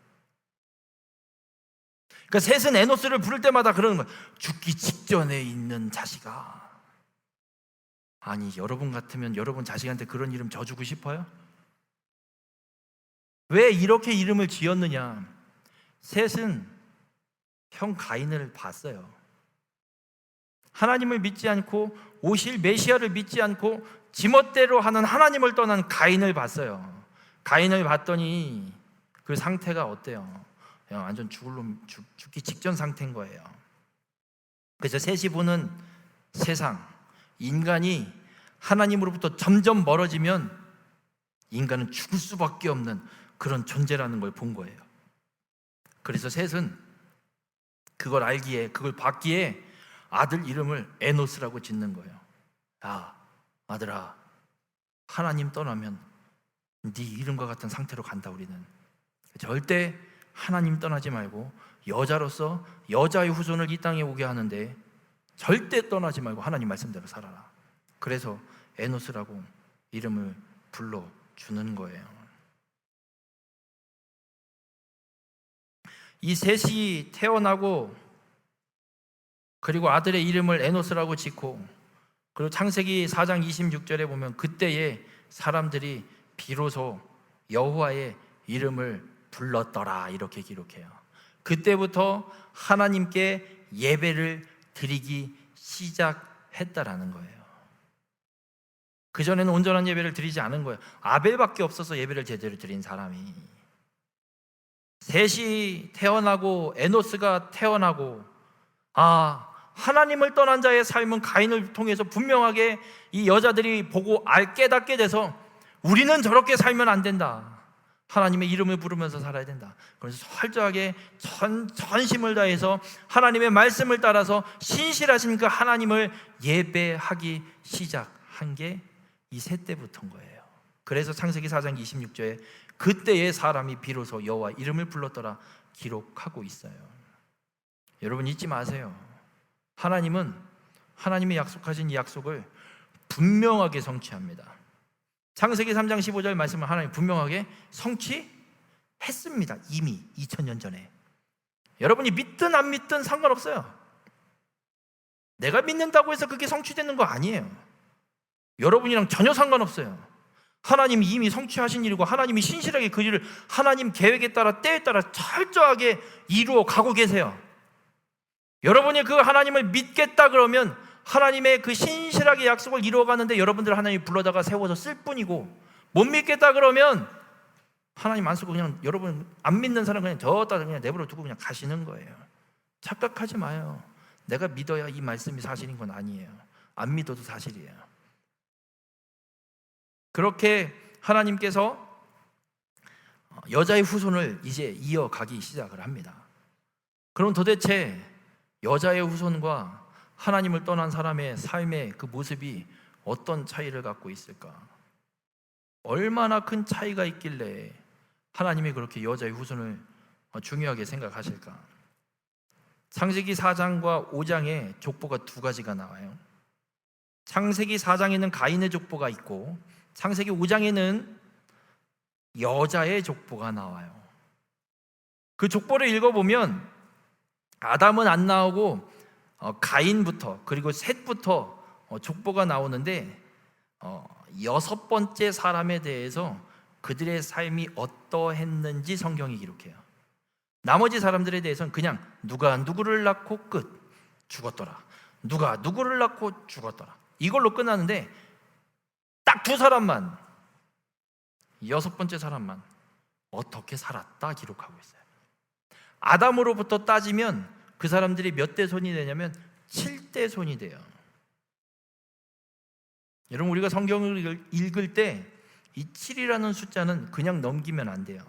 그러니까 셋은 에노스를 부를 때마다 그러는 거예요. 죽기 직전에 있는 자식아. 아니 여러분 같으면 여러분 자식한테 그런 이름 져주고 싶어요? 왜 이렇게 이름을 지었느냐? 셋은 형 가인을 봤어요. 하나님을 믿지 않고 오실 메시아를 믿지 않고 지멋대로 하는 하나님을 떠난 가인을 봤어요. 가인을 봤더니 그 상태가 어때요? 완전 죽기 직전 상태인 거예요. 그래서 셋이 보는 세상, 인간이 하나님으로부터 점점 멀어지면 인간은 죽을 수밖에 없는 그런 존재라는 걸 본 거예요. 그래서 셋은 그걸 알기에, 그걸 받기에 아들 이름을 에노스라고 짓는 거예요. 야, 아들아, 하나님 떠나면 네 이름과 같은 상태로 간다. 우리는 절대 하나님 떠나지 말고 여자로서 여자의 후손을 이 땅에 오게 하는데 절대 떠나지 말고 하나님 말씀대로 살아라. 그래서 에노스라고 이름을 불러주는 거예요. 이 셋이 태어나고 그리고 아들의 이름을 에노스라고 짓고, 그리고 창세기 4장 26절에 보면 그때에 사람들이 비로소 여호와의 이름을 불렀더라 이렇게 기록해요. 그때부터 하나님께 예배를 드리기 시작했다라는 거예요. 그전에는 온전한 예배를 드리지 않은 거예요. 아벨밖에 없어서 예배를 제대로 드린 사람이. 셋이 태어나고 에노스가 태어나고, 하나님을 떠난 자의 삶은 가인을 통해서 분명하게 이 여자들이 보고 깨닫게 돼서 우리는 저렇게 살면 안 된다. 하나님의 이름을 부르면서 살아야 된다. 그래서 철저하게 전심을 다해서 하나님의 말씀을 따라서 신실하신 그 하나님을 예배하기 시작한 게 이 세 때부터인 거예요. 그래서 창세기 4장 26절에 그때의 사람이 비로소 여호와 이름을 불렀더라 기록하고 있어요. 여러분 잊지 마세요. 하나님은 하나님이 약속하신 이 약속을 분명하게 성취합니다. 창세기 3장 15절 말씀을 하나님 분명하게 성취했습니다. 이미 2000년 전에. 여러분이 믿든 안 믿든 상관없어요. 내가 믿는다고 해서 그게 성취되는 거 아니에요. 여러분이랑 전혀 상관없어요. 하나님이 이미 성취하신 일이고 하나님이 신실하게 그 일을 하나님 계획에 따라 때에 따라 철저하게 이루어 가고 계세요. 여러분이 그 하나님을 믿겠다 그러면 하나님의 그 신실하게 약속을 이루어가는데 여러분들 하나님이 불러다가 세워서 쓸 뿐이고, 못 믿겠다 그러면 하나님 안 쓰고 그냥 여러분 안 믿는 사람 그냥 저다 그냥 내버려 두고 그냥 가시는 거예요. 착각하지 마요. 내가 믿어야 이 말씀이 사실인 건 아니에요. 안 믿어도 사실이에요. 그렇게 하나님께서 여자의 후손을 이제 이어가기 시작을 합니다. 그럼 도대체 여자의 후손과 하나님을 떠난 사람의 삶의 그 모습이 어떤 차이를 갖고 있을까? 얼마나 큰 차이가 있길래 하나님이 그렇게 여자의 후손을 중요하게 생각하실까? 창세기 4장과 5장에 족보가 두 가지가 나와요. 창세기 4장에는 가인의 족보가 있고 창세기 5장에는 여자의 족보가 나와요. 그 족보를 읽어보면 아담은 안 나오고 가인부터 그리고 셋부터 족보가 나오는데 6번째 사람에 대해서 그들의 삶이 어떠했는지 성경이 기록해요. 나머지 사람들에 대해서는 그냥 누가 누구를 낳고 끝, 죽었더라. 누가 누구를 낳고 죽었더라. 이걸로 끝나는데 딱 두 사람만, 6번째 사람만 어떻게 살았다 기록하고 있어요. 아담으로부터 따지면 그 사람들이 몇 대 손이 되냐면 7대 손이 돼요. 여러분 우리가 성경을 읽을 때 이 7이라는 숫자는 그냥 넘기면 안 돼요.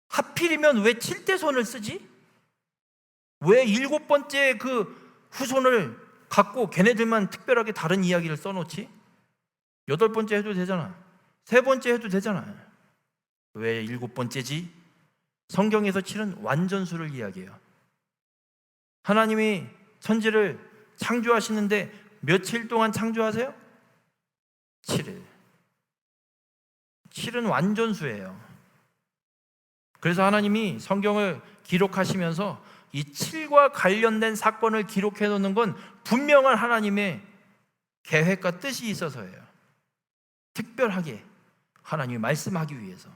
하필이면 왜 7대 손을 쓰지? 왜 7번째 그 후손을 갖고 걔네들만 특별하게 다른 이야기를 써놓지? 8번째 해도 되잖아. 3번째 해도 되잖아. 왜 7번째지? 성경에서 7은 완전수를 이야기해요. 하나님이 천지를 창조하시는데 며칠 동안 창조하세요? 7일. 7은 완전수예요. 그래서 하나님이 성경을 기록하시면서 이 7과 관련된 사건을 기록해 놓는 건 분명한 하나님의 계획과 뜻이 있어서예요. 특별하게 하나님이 말씀하기 위해서.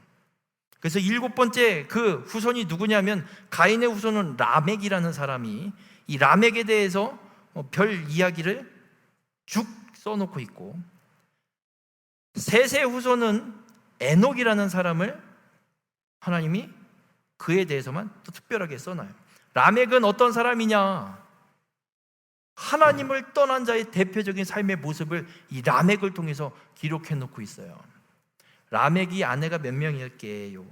그래서 7번째 그 후손이 누구냐면 가인의 후손은 라멕이라는 사람이 이 라멕에 대해서 별 이야기를 쭉 써놓고 있고, 셋의 후손은 에녹이라는 사람을 하나님이 그에 대해서만 또 특별하게 써놔요. 라멕은 어떤 사람이냐? 하나님을 떠난 자의 대표적인 삶의 모습을 이 라멕을 통해서 기록해 놓고 있어요. 라멕이 아내가 몇 명일게요?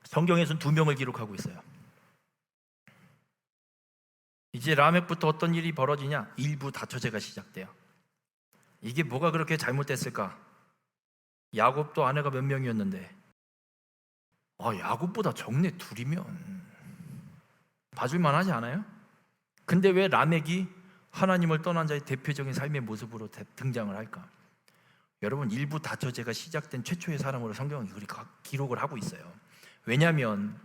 성경에서는 2명을 기록하고 있어요. 이제 라멕부터 어떤 일이 벌어지냐? 일부 다처제가 시작돼요. 이게 뭐가 그렇게 잘못됐을까? 야곱도 아내가 몇 명이었는데 야곱보다 적네 2이면 봐줄만 하지 않아요? 근데 왜 라멕이 하나님을 떠난 자의 대표적인 삶의 모습으로 등장을 할까? 여러분 일부 다처제가 시작된 최초의 사람으로 성경은 기록을 하고 있어요. 왜냐하면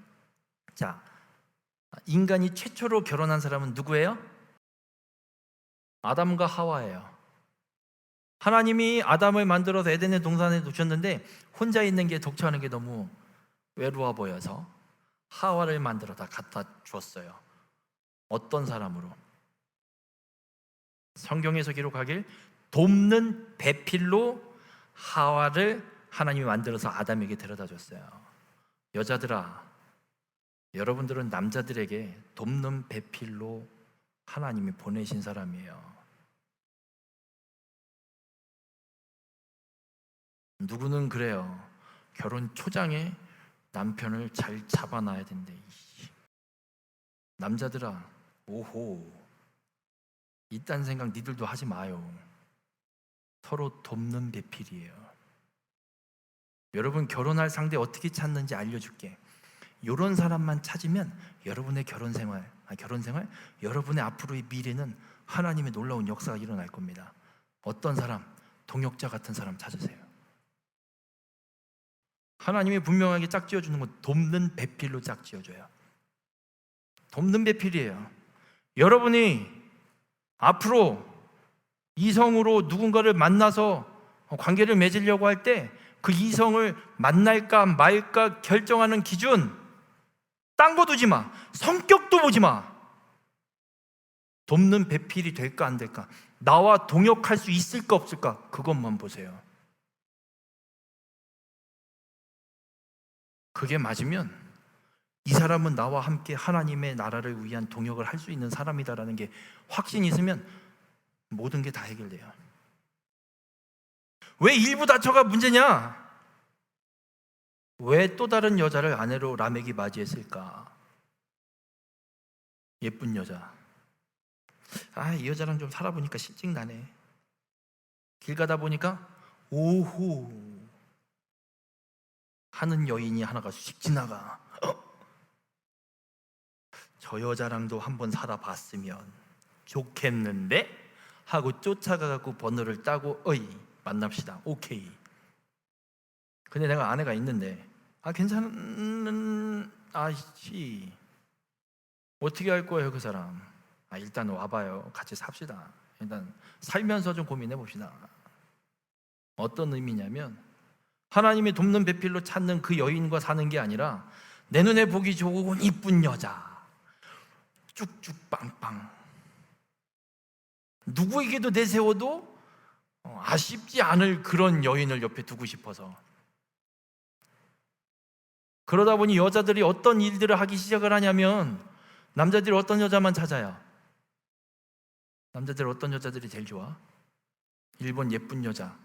인간이 최초로 결혼한 사람은 누구예요? 아담과 하와예요. 하나님이 아담을 만들어서 에덴의 동산에 두셨는데 혼자 있는 게 독처하는 게 너무 외로워 보여서 하와를 만들어다 갖다 주었어요. 어떤 사람으로? 성경에서 기록하길 돕는 배필로 하와를 하나님이 만들어서 아담에게 데려다 줬어요. 여자들아, 여러분들은 남자들에게 돕는 배필로 하나님이 보내신 사람이에요. 누구는 그래요. 결혼 초장에 남편을 잘 잡아놔야 된대. 남자들아, 오호, 이딴 생각 니들도 하지 마요. 서로 돕는 배필이에요. 여러분, 결혼할 상대 어떻게 찾는지 알려줄게. 이런 사람만 찾으면 여러분의 결혼 생활, 여러분의 앞으로의 미래는 하나님의 놀라운 역사가 일어날 겁니다. 어떤 사람? 동역자 같은 사람 찾으세요. 하나님이 분명하게 짝지어주는 건 돕는 배필로 짝지어줘요. 돕는 배필이에요. 여러분이 앞으로 이성으로 누군가를 만나서 관계를 맺으려고 할 때 그 이성을 만날까 말까 결정하는 기준, 딴 거 두지 마. 성격도 보지 마. 돕는 배필이 될까 안 될까, 나와 동역할 수 있을까 없을까, 그것만 보세요. 그게 맞으면 이 사람은 나와 함께 하나님의 나라를 위한 동역을 할 수 있는 사람이다라는 게 확신이 있으면 모든 게 다 해결돼요. 왜 일부 다처가 문제냐? 왜 또 다른 여자를 아내로 라멕이 맞이했을까? 예쁜 여자. 이 여자랑 좀 살아보니까 실증 나네. 길 가다 보니까 오호 하는 여인이 하나가 씩 지나가. 저 여자랑도 한번 살아봤으면 좋겠는데 하고 쫓아가갖고 번호를 따고 만납시다. 오케이. 근데 내가 아내가 있는데 괜찮은 아씨 어떻게 할 거예요 그 사람? 일단 와봐요. 같이 삽시다. 일단 살면서 좀 고민해 봅시다. 어떤 의미냐면 하나님이 돕는 배필로 찾는 그 여인과 사는 게 아니라 내 눈에 보기 좋은 이쁜 여자, 쭉쭉 빵빵, 누구에게도 내세워도 아쉽지 않을 그런 여인을 옆에 두고 싶어서. 그러다 보니 여자들이 어떤 일들을 하기 시작을 하냐면 남자들이 어떤 여자만 찾아요. 남자들 어떤 여자들이 제일 좋아? 1번 예쁜 여자,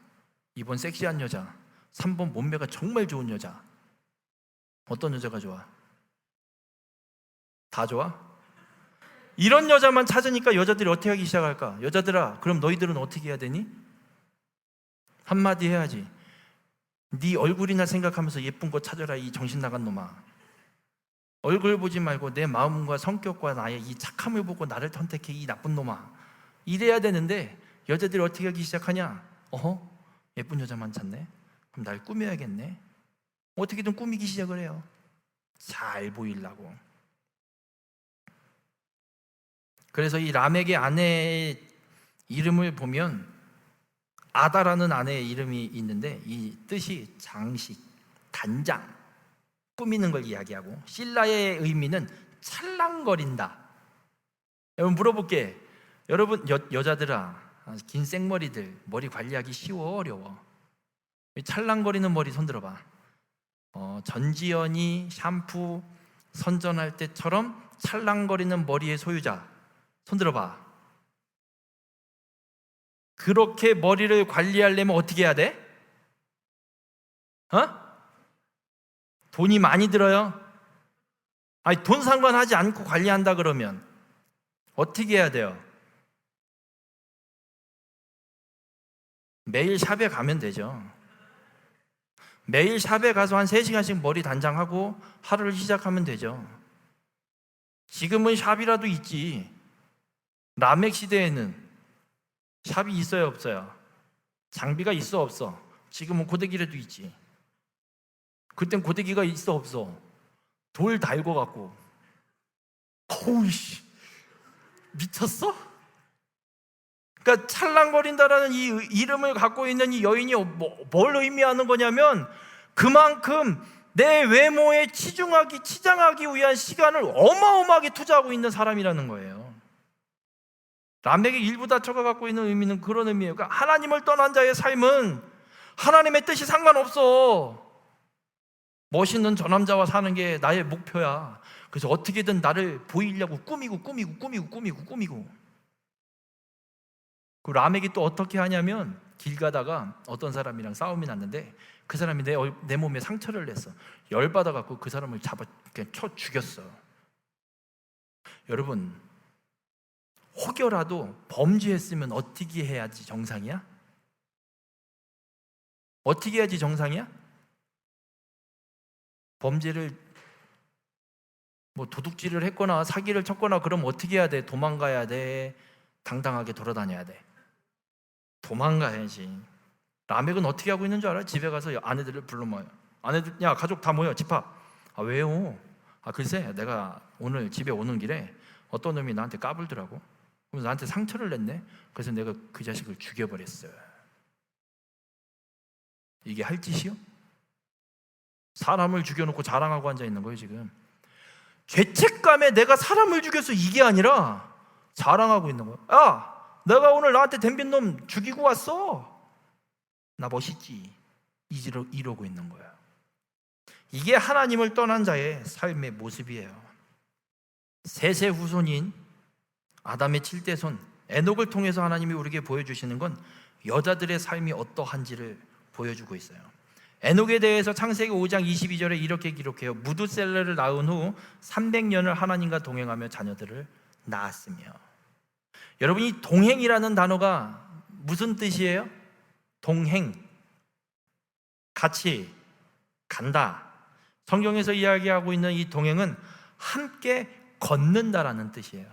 2번 섹시한 여자, 3번 몸매가 정말 좋은 여자. 어떤 여자가 좋아? 다 좋아? 이런 여자만 찾으니까 여자들이 어떻게 하기 시작할까? 여자들아, 그럼 너희들은 어떻게 해야 되니? 한마디 해야지. 네 얼굴이나 생각하면서 예쁜 거 찾아라, 이 정신 나간 놈아. 얼굴 보지 말고 내 마음과 성격과 나의 이 착함을 보고 나를 선택해, 이 나쁜 놈아. 이래야 되는데 여자들이 어떻게 하기 시작하냐? 예쁜 여자만 찾네? 그럼 날 꾸며야겠네? 어떻게든 꾸미기 시작을 해요. 잘 보이려고. 그래서 이 라멕의 아내의 이름을 보면 아다라는 아내의 이름이 있는데 이 뜻이 장식, 단장, 꾸미는 걸 이야기하고, 실라의 의미는 찰랑거린다. 여러분 물어볼게. 여러분 여자들아, 긴 생머리들 머리 관리하기 쉬워 어려워? 찰랑거리는 머리 손들어봐. 전지현이 샴푸 선전할 때처럼 찰랑거리는 머리의 소유자 손들어봐. 그렇게 머리를 관리하려면 어떻게 해야 돼? 돈이 많이 들어요? 돈 상관하지 않고 관리한다 그러면 어떻게 해야 돼요? 매일 샵에 가면 되죠. 매일 샵에 가서 한 3시간씩 머리 단장하고 하루를 시작하면 되죠. 지금은 샵이라도 있지. 라멕 시대에는 샵이 있어요 없어요? 장비가 있어 없어? 지금은 고데기라도 있지. 그땐 고데기가 있어 없어? 돌 달고 갖고. 어우씨, 미쳤어? 그러니까 찰랑거린다라는 이 이름을 갖고 있는 이 여인이 뭘 의미하는 거냐면 그만큼 내 외모에 치장하기 위한 시간을 어마어마하게 투자하고 있는 사람이라는 거예요. 라멕의 일부 다처가 갖고 있는 의미는 그런 의미예요. 그러니까 하나님을 떠난 자의 삶은 하나님의 뜻이 상관없어. 멋있는 저 남자와 사는 게 나의 목표야. 그래서 어떻게든 나를 보이려고 꾸미고. 그 라멕이 또 어떻게 하냐면 길 가다가 어떤 사람이랑 싸움이 났는데 그 사람이 내 몸에 상처를 냈어. 열받아갖고 그 사람을 그냥 쳐 죽였어. 여러분, 혹여라도 범죄했으면 어떻게 해야지 정상이야? 어떻게 해야지 정상이야? 범죄를 도둑질을 했거나 사기를 쳤거나 그러면 어떻게 해야 돼? 도망가야 돼? 당당하게 돌아다녀야 돼? 도망가야지. 라멕은 어떻게 하고 있는 줄 알아? 집에 가서 아내들을 불러 모여. 아내들, 야 가족 다 모여 집합. 아 왜요? 아 글쎄 내가 오늘 집에 오는 길에 어떤 놈이 나한테 까불더라고. 그래서 나한테 상처를 냈네. 그래서 내가 그 자식을 죽여버렸어요. 이게 할 짓이요? 사람을 죽여놓고 자랑하고 앉아있는 거예요 지금. 죄책감에 내가 사람을 죽여서 이게 아니라 자랑하고 있는 거예요. 야 내가 오늘 나한테 덤빈 놈 죽이고 왔어. 나 멋있지. 이러고 있는 거예요. 이게 하나님을 떠난 자의 삶의 모습이에요. 셋의 후손인 아담의 7대손 에녹을 통해서 하나님이 우리에게 보여주시는 건 여자들의 삶이 어떠한지를 보여주고 있어요. 에녹에 대해서 창세기 5장 22절에 이렇게 기록해요. 무두셀라를 낳은 후 300년을 하나님과 동행하며 자녀들을 낳았으며. 여러분, 이 동행이라는 단어가 무슨 뜻이에요? 동행, 같이 간다. 성경에서 이야기하고 있는 이 동행은 함께 걷는다라는 뜻이에요.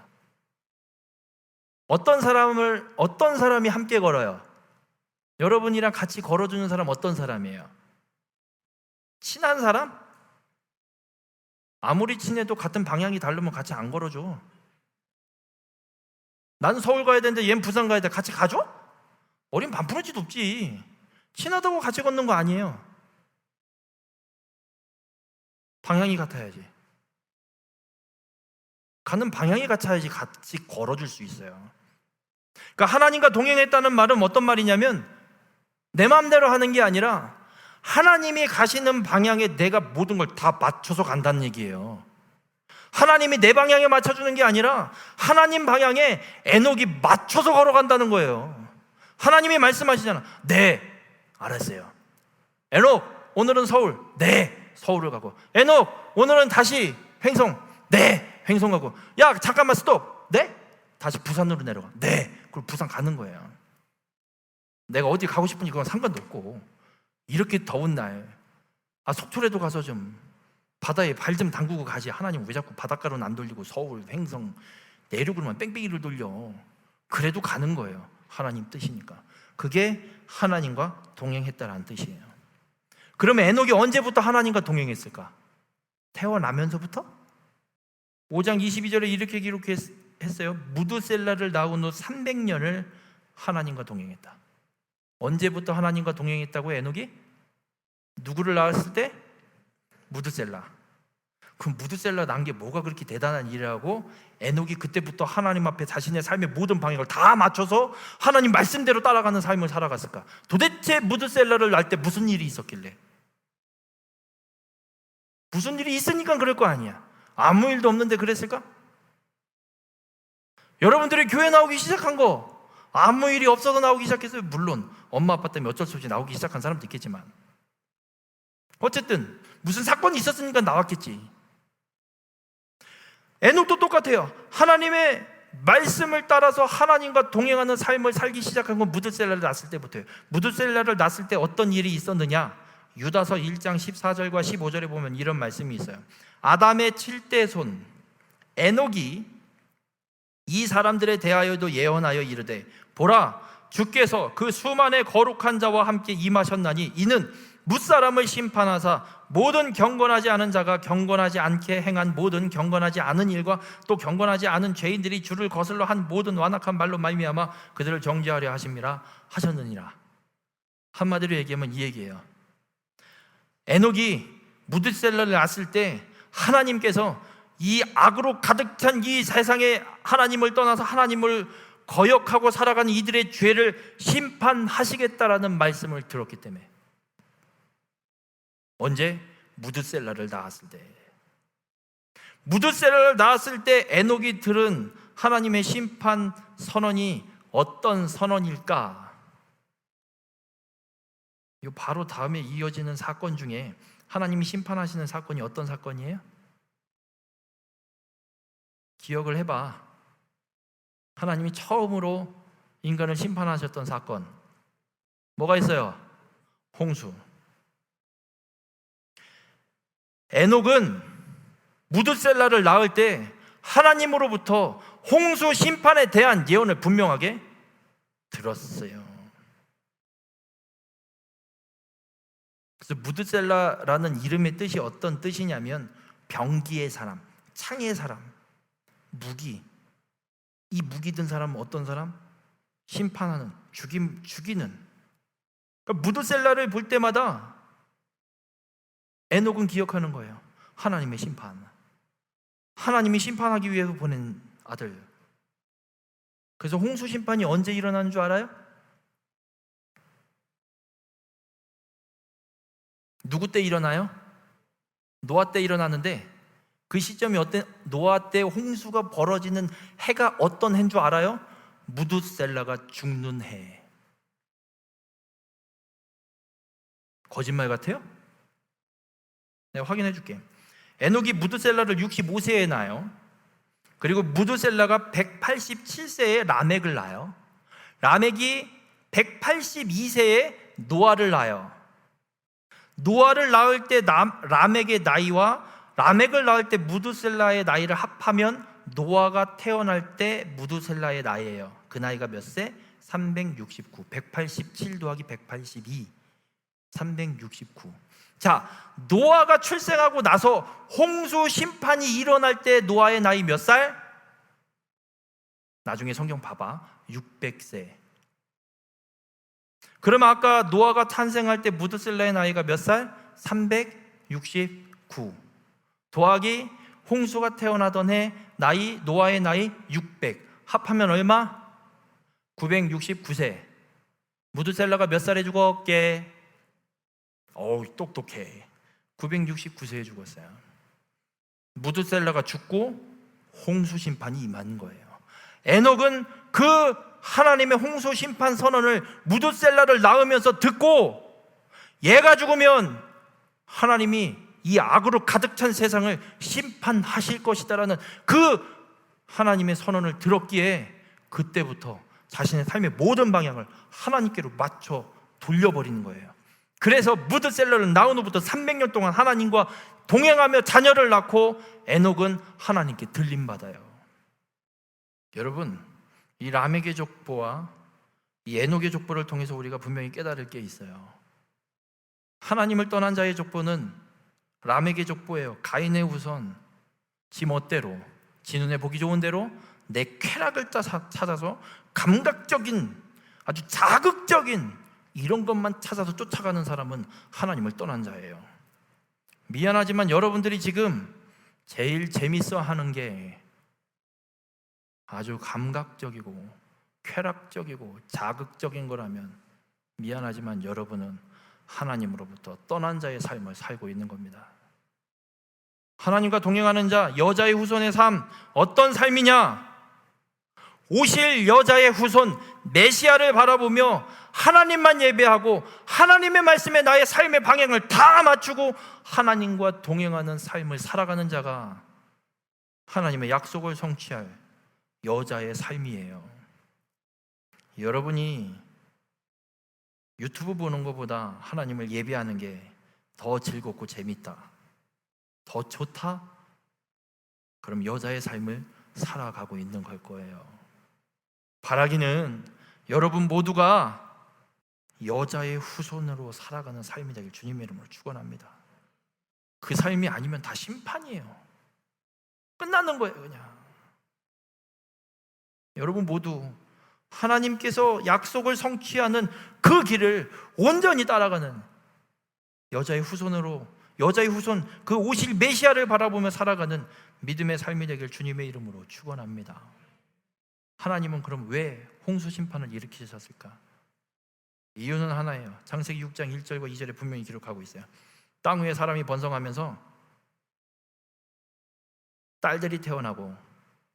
어떤 사람이 함께 걸어요? 여러분이랑 같이 걸어주는 사람 어떤 사람이에요? 친한 사람? 아무리 친해도 같은 방향이 다르면 같이 안 걸어줘. 나는 서울 가야 되는데 얘는 부산 가야 돼. 같이 가줘? 어린 반푼어치도 없지. 친하다고 같이 걷는 거 아니에요. 방향이 같아야지. 가는 방향이 같아야지 같이 걸어줄 수 있어요. 그러니까 하나님과 동행했다는 말은 어떤 말이냐면 내 마음대로 하는 게 아니라 하나님이 가시는 방향에 내가 모든 걸 다 맞춰서 간다는 얘기예요. 하나님이 내 방향에 맞춰주는 게 아니라 하나님 방향에 에녹이 맞춰서 걸어간다는 거예요. 하나님이 말씀하시잖아. 네, 알았어요. 에녹, 오늘은 서울. 네, 서울을 가고. 에녹, 오늘은 다시 횡성. 네, 횡성 가고. 야, 잠깐만 스톱. 네? 다시 부산으로 내려가. 네, 그리고 부산 가는 거예요. 내가 어디 가고 싶으니 그건 상관도 없고. 이렇게 더운 날, 속초라도 가서 좀 바다에 발 좀 담그고 가지. 하나님 왜 자꾸 바닷가로는 안 돌리고 서울, 횡성, 내륙으로만 뺑뺑이를 돌려. 그래도 가는 거예요. 하나님 뜻이니까. 그게 하나님과 동행했다라는 뜻이에요. 그러면 에녹이 언제부터 하나님과 동행했을까? 태어나면서부터? 5장 22절에 이렇게 기록했어요. 무두셀라를 낳은 후 300년을 하나님과 동행했다. 언제부터 하나님과 동행했다고 에녹이? 누구를 낳았을 때? 무두셀라. 그럼 무두셀라 낳은 게 뭐가 그렇게 대단한 일이라고 에녹이 그때부터 하나님 앞에 자신의 삶의 모든 방향을 다 맞춰서 하나님 말씀대로 따라가는 삶을 살아갔을까? 도대체 무두셀라를 낳을 때 무슨 일이 있었길래? 무슨 일이 있으니까 그럴 거 아니야. 아무 일도 없는데 그랬을까? 여러분들이 교회 나오기 시작한 거 아무 일이 없어서 나오기 시작했어요. 물론 엄마 아빠 때문에 어쩔 수 없이 나오기 시작한 사람도 있겠지만 어쨌든 무슨 사건이 있었으니까 나왔겠지. 에녹도 똑같아요. 하나님의 말씀을 따라서 하나님과 동행하는 삶을 살기 시작한 건 무두셀라를 낳았을 때부터예요. 무두셀라를 낳았을 때 어떤 일이 있었느냐? 유다서 1장 14절과 15절에 보면 이런 말씀이 있어요. 아담의 7대 손 에녹이 이 사람들에 대하여도 예언하여 이르되 보라 주께서 그 수만의 거룩한 자와 함께 임하셨나니 이는 뭇사람을 심판하사 모든 경건하지 않은 자가 경건하지 않게 행한 모든 경건하지 않은 일과 또 경건하지 않은 죄인들이 주를 거슬러 한 모든 완악한 말로 말미암아 그들을 정죄하려 하심이라 하셨느니라. 한마디로 얘기하면 이 얘기예요. 에녹이 무두셀라를 낳았을 때 하나님께서 이 악으로 가득 찬 이 세상에 하나님을 떠나서 하나님을 거역하고 살아가는 이들의 죄를 심판하시겠다라는 말씀을 들었기 때문에. 언제? 무두셀라를 낳았을 때. 무두셀라를 낳았을 때 에녹이 들은 하나님의 심판 선언이 어떤 선언일까? 이 바로 다음에 이어지는 사건 중에 하나님이 심판하시는 사건이 어떤 사건이에요? 기억을 해봐. 하나님이 처음으로 인간을 심판하셨던 사건 뭐가 있어요? 홍수. 에녹은 무드셀라를 낳을 때 하나님으로부터 홍수 심판에 대한 예언을 분명하게 들었어요. 그래서 무드셀라라는 이름의 뜻이 어떤 뜻이냐면 병기의 사람, 창의 사람, 무기. 이 무기 든 사람은 어떤 사람? 심판하는, 죽이는. 그러니까 무드셀라를 볼 때마다 에녹은 기억하는 거예요. 하나님의 심판. 하나님이 심판하기 위해서 보낸 아들. 그래서 홍수 심판이 언제 일어나는 줄 알아요? 누구 때 일어나요? 노아 때 일어나는데 그 시점이 어때? 노아 때 홍수가 벌어지는 해가 어떤 해인 줄 알아요? 무드셀라가 죽는 해. 거짓말 같아요? 내가 확인해 줄게. 에녹이 무드셀라를 65세에 낳아요. 그리고 무드셀라가 187세에 라멕을 낳아요. 라멕이 182세에 노아를 낳아요. 노아를 낳을 때 라멕의 나이와 라멕을 낳을 때 무드셀라의 나이를 합하면 노아가 태어날 때 무드셀라의 나이예요. 그 나이가 몇 세? 369. 187 더하기 182. 369. 자, 노아가 출생하고 나서 홍수 심판이 일어날 때 노아의 나이 몇 살? 나중에 성경 봐봐. 600세. 그러면 아까 노아가 탄생할 때 무드셀라의 나이가 몇 살? 369. 더하기 홍수가 태어나던 해 나이, 노아의 나이 600. 합하면 얼마? 969세. 무드셀라가 몇 살에 죽었게? 어우, 똑똑해. 969세에 죽었어요. 무드셀라가 죽고 홍수 심판이 임한 거예요. 에녹은 그 하나님의 홍수 심판 선언을 무드셀라를 낳으면서 듣고 얘가 죽으면 하나님이 이 악으로 가득 찬 세상을 심판하실 것이다라는 그 하나님의 선언을 들었기에 그때부터 자신의 삶의 모든 방향을 하나님께로 맞춰 돌려버리는 거예요. 그래서 무드셀라를 낳은 후부터 300년 동안 하나님과 동행하며 자녀를 낳고 에녹은 하나님께 들림받아요. 여러분, 이 라멕의 족보와 이 에녹의 족보를 통해서 우리가 분명히 깨달을 게 있어요. 하나님을 떠난 자의 족보는 라멕의 족보예요. 가인의 후손, 지 멋대로, 지 눈에 보기 좋은 대로 내 쾌락을 찾아서 감각적인, 아주 자극적인 이런 것만 찾아서 쫓아가는 사람은 하나님을 떠난 자예요. 미안하지만 여러분들이 지금 제일 재밌어 하는 게 아주 감각적이고 쾌락적이고 자극적인 거라면 미안하지만 여러분은 하나님으로부터 떠난 자의 삶을 살고 있는 겁니다. 하나님과 동행하는 자, 여자의 후손의 삶, 어떤 삶이냐? 오실 여자의 후손 메시아를 바라보며 하나님만 예배하고 하나님의 말씀에 나의 삶의 방향을 다 맞추고 하나님과 동행하는 삶을 살아가는 자가 하나님의 약속을 성취할 여자의 삶이에요. 여러분이 유튜브 보는 것보다 하나님을 예배하는 게 더 즐겁고 재밌다, 더 좋다? 그럼 여자의 삶을 살아가고 있는 걸 거예요. 바라기는 여러분 모두가 여자의 후손으로 살아가는 삶이 되길 주님의 이름으로 축원합니다. 그 삶이 아니면 다 심판이에요. 끝나는 거예요, 그냥. 여러분 모두 하나님께서 약속을 성취하는 그 길을 온전히 따라가는 여자의 후손으로, 여자의 후손, 그 오실 메시아를 바라보며 살아가는 믿음의 삶이 되길 주님의 이름으로 축원합니다. 하나님은 그럼 왜 홍수 심판을 일으키셨을까? 이유는 하나예요. 창세기 6장 1절과 2절에 분명히 기록하고 있어요. 땅 위에 사람이 번성하면서 딸들이 태어나고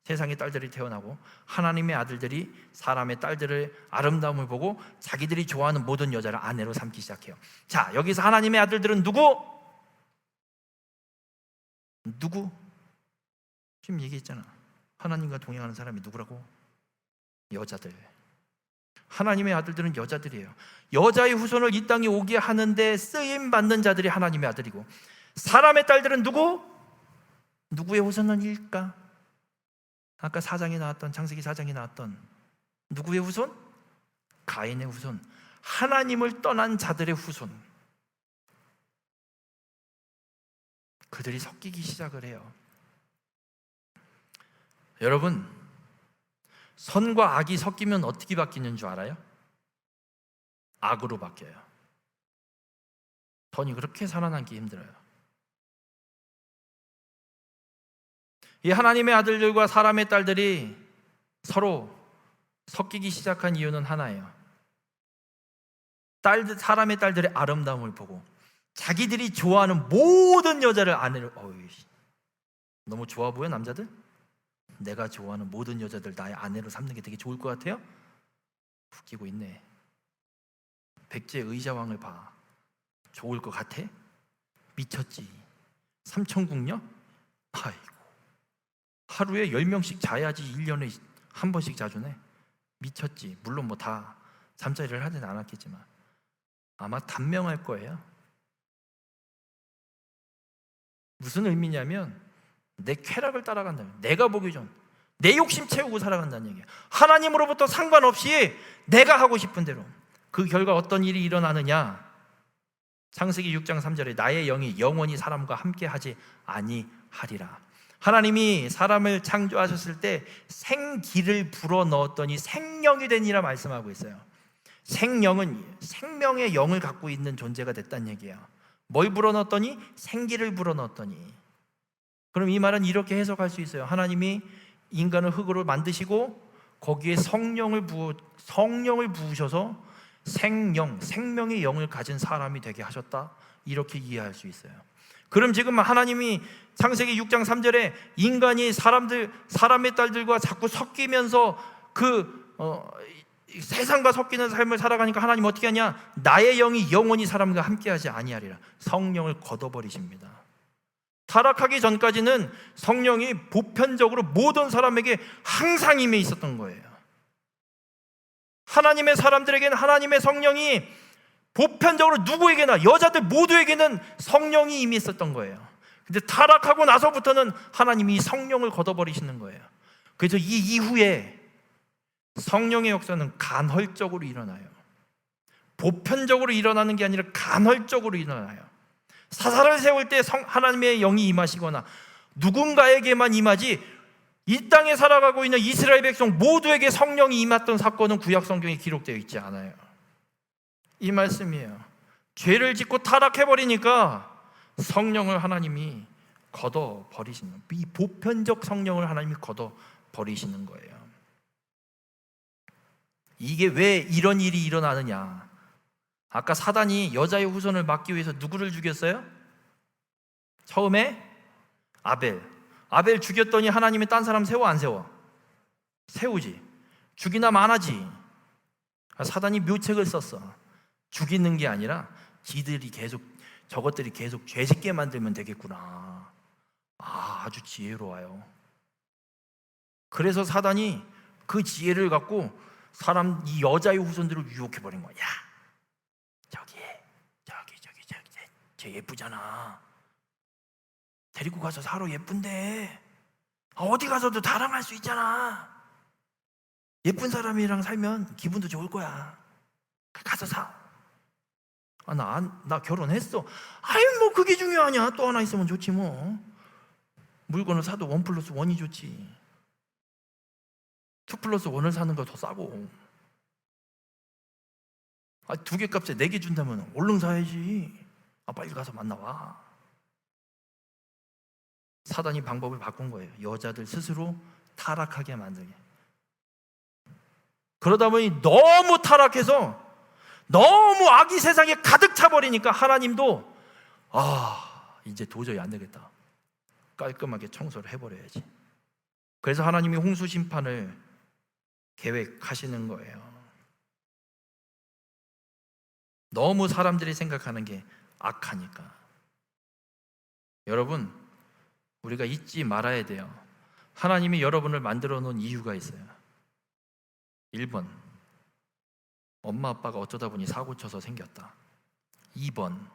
세상의 딸들이 태어나고 하나님의 아들들이 사람의 딸들의 아름다움을 보고 자기들이 좋아하는 모든 여자를 아내로 삼기 시작해요. 자, 여기서 하나님의 아들들은 누구? 지금 얘기했잖아. 하나님과 동행하는 사람이 누구라고? 여자들. 하나님의 아들들은 여자들이에요. 여자의 후손을 이 땅에 오게 하는데 쓰임받는 자들이 하나님의 아들이고, 사람의 딸들은 누구? 누구의 후손일까? 아까 창세기 4장에 나왔던 누구의 후손? 가인의 후손. 하나님을 떠난 자들의 후손. 그들이 섞이기 시작을 해요. 여러분, 선과 악이 섞이면 어떻게 바뀌는 줄 알아요? 악으로 바뀌어요. 선이 그렇게 살아남기 힘들어요. 이 하나님의 아들들과 사람의 딸들이 서로 섞이기 시작한 이유는 하나예요. 사람의 딸들의 아름다움을 보고 자기들이 좋아하는 모든 여자를 아내로. 너무 좋아 보여, 남자들? 내가 좋아하는 모든 여자들 나의 아내로 삼는 게 되게 좋을 것 같아요? 웃기고 있네. 백제 의자왕을 봐. 좋을 것 같아? 미쳤지. 삼천궁녀? 아이고, 하루에 10명씩 자야지 1년에 한 번씩 자주네. 미쳤지. 물론 뭐 다 잠자리를 하진 않았겠지만 아마 단명할 거예요. 무슨 의미냐면 내 쾌락을 따라간다는, 내가 보기 전 내 욕심 채우고 살아간다는 얘기예요. 하나님으로부터 상관없이 내가 하고 싶은 대로. 그 결과 어떤 일이 일어나느냐? 창세기 6장 3절에 나의 영이 영원히 사람과 함께 하지 아니하리라. 하나님이 사람을 창조하셨을 때 생기를 불어넣었더니 생명이 되니라 말씀하고 있어요. 생명은 생명의 영을 갖고 있는 존재가 됐다는 얘기예요. 뭘 불어넣었더니? 생기를 불어넣었더니. 그럼 이 말은 이렇게 해석할 수 있어요. 하나님이 인간을 흙으로 만드시고 거기에 성령을 부으셔서 생명의 영을 가진 사람이 되게 하셨다, 이렇게 이해할 수 있어요. 그럼 지금 하나님이 창세기 6장 3절에 인간이 사람의 딸들과 자꾸 섞이면서 세상과 섞이는 삶을 살아가니까 하나님 어떻게 하냐? 나의 영이 영원히 사람과 함께하지 아니하리라. 성령을 걷어버리십니다. 타락하기 전까지는 성령이 보편적으로 모든 사람에게 항상 임해 있었던 거예요. 하나님의 사람들에게는 하나님의 성령이 보편적으로 누구에게나, 여자들 모두에게는 성령이 임해 있었던 거예요. 근데 타락하고 나서부터는 하나님이 성령을 걷어버리시는 거예요. 그래서 이 이후에 성령의 역사는 간헐적으로 일어나요. 보편적으로 일어나는 게 아니라 간헐적으로 일어나요. 사사를 세울 때 하나님의 영이 임하시거나 누군가에게만 임하지, 이 땅에 살아가고 있는 이스라엘 백성 모두에게 성령이 임했던 사건은 구약 성경에 기록되어 있지 않아요. 이 말씀이에요. 죄를 짓고 타락해버리니까 성령을 하나님이 걷어버리시는, 이 보편적 성령을 하나님이 걷어버리시는 거예요. 이게 왜 이런 일이 일어나느냐? 아까 사단이 여자의 후손을 막기 위해서 누구를 죽였어요? 처음에 아벨 죽였더니 하나님이 딴 사람 세워 안 세워? 세우지. 죽이나 마나지. 사단이 묘책을 썼어. 죽이는 게 아니라 저것들이 계속 죄짓게 만들면 되겠구나. 아주 지혜로워요. 그래서 사단이 그 지혜를 갖고 이 여자의 후손들을 유혹해버린 거야. 쟤 예쁘잖아. 데리고 가서 살아. 예쁜데 어디 가서도 다랑할 수 있잖아. 예쁜 사람이랑 살면 기분도 좋을 거야. 가서 사. 나 결혼했어. 뭐 그게 중요하냐. 또 하나 있으면 좋지 뭐. 물건을 사도 1+1이 좋지. 2+1을 사는 거 더 싸고. 2개 값에 4개 준다면 얼른 사야지. 빨리 가서 만나와. 사단이 방법을 바꾼 거예요. 여자들 스스로 타락하게 만들게. 그러다 보니 너무 타락해서 너무 악이 세상에 가득 차버리니까 하나님도 이제 도저히 안 되겠다. 깔끔하게 청소를 해버려야지. 그래서 하나님이 홍수 심판을 계획하시는 거예요. 너무 사람들이 생각하는 게 악하니까. 여러분, 우리가 잊지 말아야 돼요. 하나님이 여러분을 만들어 놓은 이유가 있어요. 1번, 엄마 아빠가 어쩌다 보니 사고 쳐서 생겼다. 2번,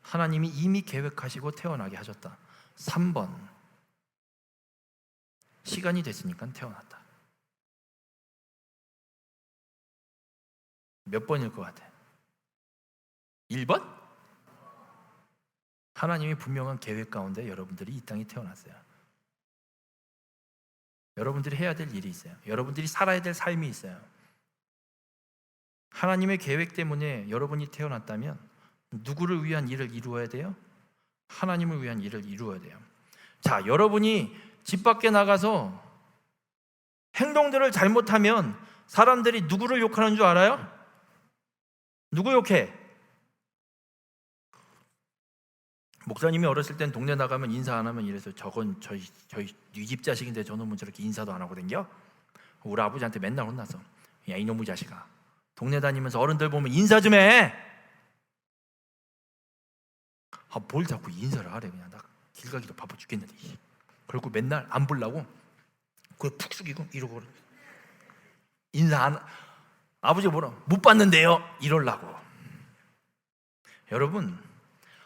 하나님이 이미 계획하시고 태어나게 하셨다. 3번, 시간이 됐으니까 태어났다. 몇 번일 것 같아? 1번? 하나님이 분명한 계획 가운데 여러분들이 이 땅에 태어났어요. 여러분들이 해야 될 일이 있어요. 여러분들이 살아야 될 삶이 있어요. 하나님의 계획 때문에 여러분이 태어났다면 누구를 위한 일을 이루어야 돼요? 하나님을 위한 일을 이루어야 돼요. 자, 여러분이 집 밖에 나가서 행동들을 잘못하면 사람들이 누구를 욕하는 줄 알아요? 누구 욕해? 목사님이 어렸을 땐 동네 나가면 인사 안 하면 이래서 저건 저희 네 집 자식인데 저놈은 저렇게 인사도 안 하고 댕겨? 우리 아버지한테 맨날 혼났어. 야, 이놈의 자식아, 동네 다니면서 어른들 보면 인사 좀 해. 뭘 자꾸 인사를 하래. 그냥 나 길 가기도 바빠 죽겠는데. 그리고 맨날 안 보려고 그걸 푹 숙이고 이러고 인사 안, 아버지가 뭐라 못 봤는데요 이러려고. 여러분,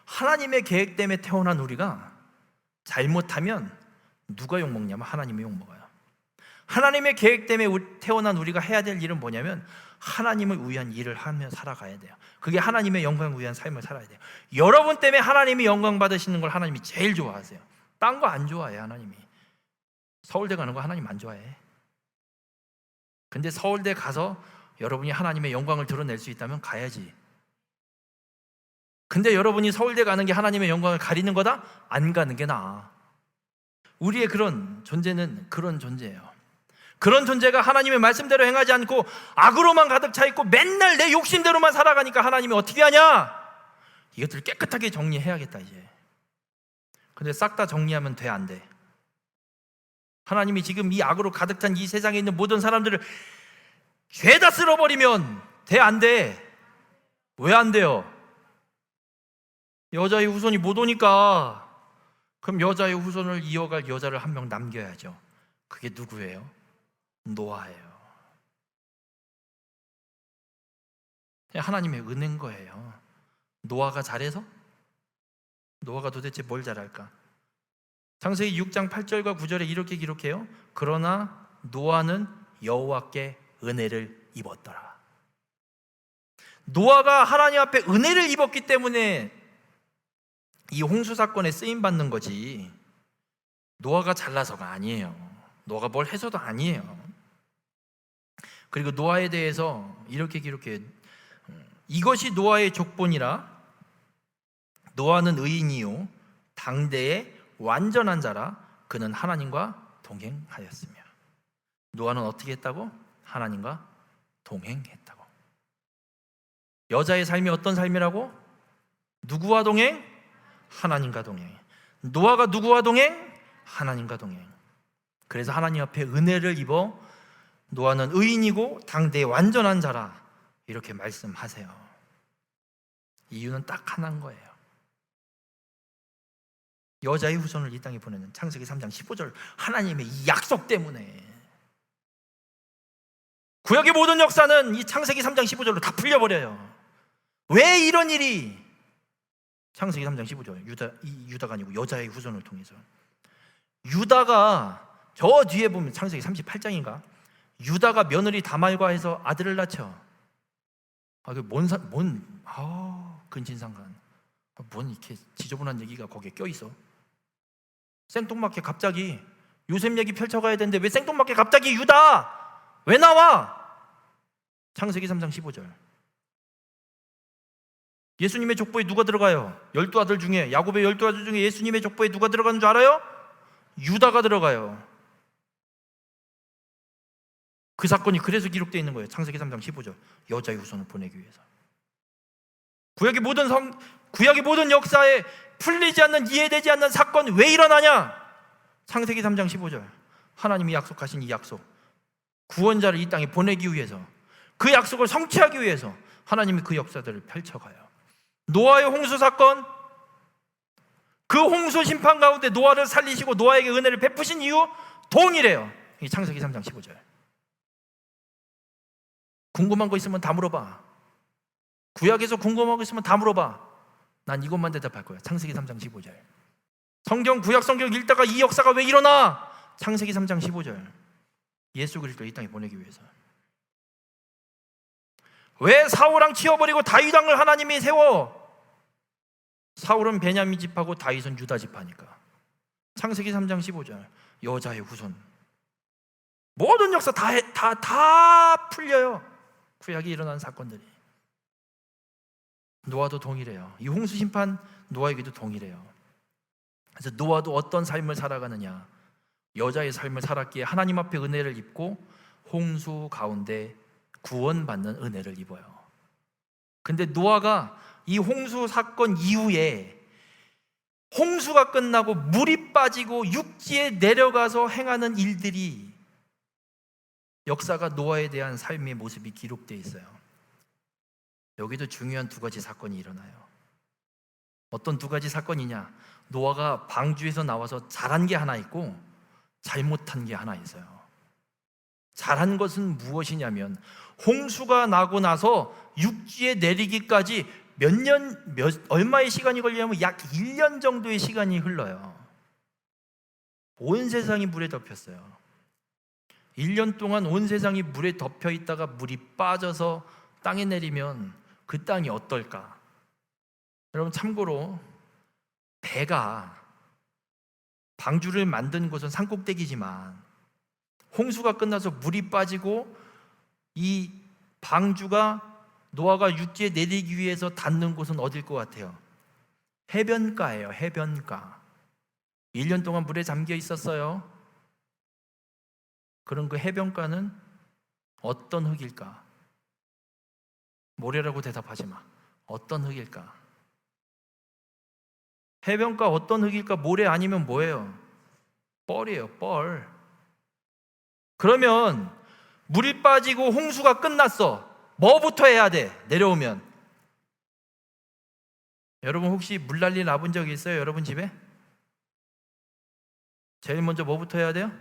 하나님의 계획 때문에 태어난 우리가 잘못하면 누가 욕먹냐면 하나님이 욕먹어요. 하나님의 계획 때문에 태어난 우리가 해야 될 일은 뭐냐면 하나님을 위한 일을 하며 살아가야 돼요. 그게 하나님의 영광을 위한 삶을 살아야 돼요. 여러분 때문에 하나님이 영광 받으시는 걸 하나님이 제일 좋아하세요. 딴 거 안 좋아해. 하나님이 서울대 가는 거 하나님 안 좋아해. 근데 서울대 가서 여러분이 하나님의 영광을 드러낼 수 있다면 가야지. 근데 여러분이 서울대 가는 게 하나님의 영광을 가리는 거다? 안 가는 게 나아. 우리의 그런 존재는 그런 존재예요. 그런 존재가 하나님의 말씀대로 행하지 않고 악으로만 가득 차 있고 맨날 내 욕심대로만 살아가니까 하나님이 어떻게 하냐? 이것들을 깨끗하게 정리해야겠다 이제. 근데 싹 다 정리하면 돼, 안 돼? 하나님이 지금 이 악으로 가득 찬 이 세상에 있는 모든 사람들을 죄다 쓸어버리면 돼, 안 돼? 왜 안 돼요? 여자의 후손이 못 오니까. 그럼 여자의 후손을 이어갈 여자를 한 명 남겨야죠. 그게 누구예요? 노아예요. 하나님의 은혜인 거예요. 노아가 잘해서? 노아가 도대체 뭘 잘할까? 창세기 6장 8절과 9절에 이렇게 기록해요. 그러나 노아는 여호와께 은혜를 입었더라. 노아가 하나님 앞에 은혜를 입었기 때문에 이 홍수 사건에 쓰임 받는 거지, 노아가 잘나서가 아니에요. 노아가 뭘 해서도 아니에요. 그리고 노아에 대해서 이렇게 기록해요. 이것이 노아의 족본이라. 노아는 의인이요 당대의 완전한 자라. 그는 하나님과 동행하였으며. 노아는 어떻게 했다고? 하나님과 동행했다고. 여자의 삶이 어떤 삶이라고? 누구와 동행? 하나님과 동행. 노아가 누구와 동행? 하나님과 동행. 그래서 하나님 앞에 은혜를 입어 노아는 의인이고 당대의 완전한 자라 이렇게 말씀하세요. 이유는 딱 하나인 거예요. 여자의 후손을 이 땅에 보내는 창세기 3장 15절 하나님의 이 약속 때문에. 구약의 모든 역사는 이 창세기 3장 15절로 다 풀려버려요. 왜 이런 일이? 창세기 3장 15절 유다가 아니고 여자의 후손을 통해서. 유다가 저 뒤에 보면 창세기 38장인가? 유다가 며느리 다말과 해서 아들을 낳죠. 근친상간. 뭔 이렇게 지저분한 얘기가 거기에 껴있어. 생뚱맞게 갑자기 요셉 얘기 펼쳐가야 되는데 왜 생뚱맞게 갑자기 유다? 왜 나와? 창세기 3장 15절. 예수님의 족보에 누가 들어가요? 12아들 중에, 야곱의 12아들 중에 예수님의 족보에 누가 들어가는 줄 알아요? 유다가 들어가요. 그 사건이 그래서 기록되어 있는 거예요. 창세기 3장 15절. 여자의 후손을 보내기 위해서. 구약의 모든 역사에 풀리지 않는, 이해되지 않는 사건 왜 일어나냐? 창세기 3장 15절. 하나님이 약속하신 이 약속, 구원자를 이 땅에 보내기 위해서, 그 약속을 성취하기 위해서 하나님이 그 역사들을 펼쳐가요. 노아의 홍수 사건, 그 홍수 심판 가운데 노아를 살리시고 노아에게 은혜를 베푸신 이유 동일해요. 이 창세기 3장 15절. 궁금한 거 있으면 다 물어봐. 구약에서 궁금한 거 있으면 다 물어봐. 난 이것만 대답할 거야. 창세기 3장 15절. 성경, 구약 성경 읽다가 이 역사가 왜 일어나? 창세기 3장 15절. 예수 그리스도를 이 땅에 보내기 위해서. 왜 사울왕 치워버리고 다윗 왕을 하나님이 세워? 사울은 베냐민 집하고 다윗은 유다 집하니까. 창세기 3장 15절. 여자의 후손. 모든 역사 다 풀려요. 구약이 일어난 사건들이. 노아도 동일해요. 이 홍수 심판 노아에게도 동일해요. 그래서 노아도 어떤 삶을 살아가느냐? 여자의 삶을 살았기에 하나님 앞에 은혜를 입고 홍수 가운데 구원받는 은혜를 입어요. 근데 노아가 이 홍수 사건 이후에 홍수가 끝나고 물이 빠지고 육지에 내려가서 행하는 일들이, 역사가 노아에 대한 삶의 모습이 기록되어 있어요. 여기도 중요한 두 가지 사건이 일어나요. 어떤 두 가지 사건이냐? 노아가 방주에서 나와서 잘한 게 하나 있고 잘못한 게 하나 있어요. 잘한 것은 무엇이냐면, 홍수가 나고 나서 육지에 내리기까지 얼마의 시간이 걸리냐면 약 1년 정도의 시간이 흘러요. 온 세상이 물에 덮였어요. 1년 동안 온 세상이 물에 덮여 있다가 물이 빠져서 땅에 내리면 그 땅이 어떨까? 여러분, 참고로 배가 방주를 만든 곳은 산꼭대기지만 홍수가 끝나서 물이 빠지고 이 방주가 노아가 육지에 내리기 위해서 닿는 곳은 어딜 것 같아요? 해변가예요. 해변가. 1년 동안 물에 잠겨 있었어요. 그럼 그 해변가는 어떤 흙일까? 모래라고 대답하지 마. 어떤 흙일까? 해변가 어떤 흙일까? 모래 아니면 뭐예요? 뻘이에요. 뻘. 그러면 물이 빠지고 홍수가 끝났어. 뭐부터 해야 돼? 내려오면. 여러분 혹시 물난리 나본 적 있어요? 여러분 집에? 제일 먼저 뭐부터 해야 돼요?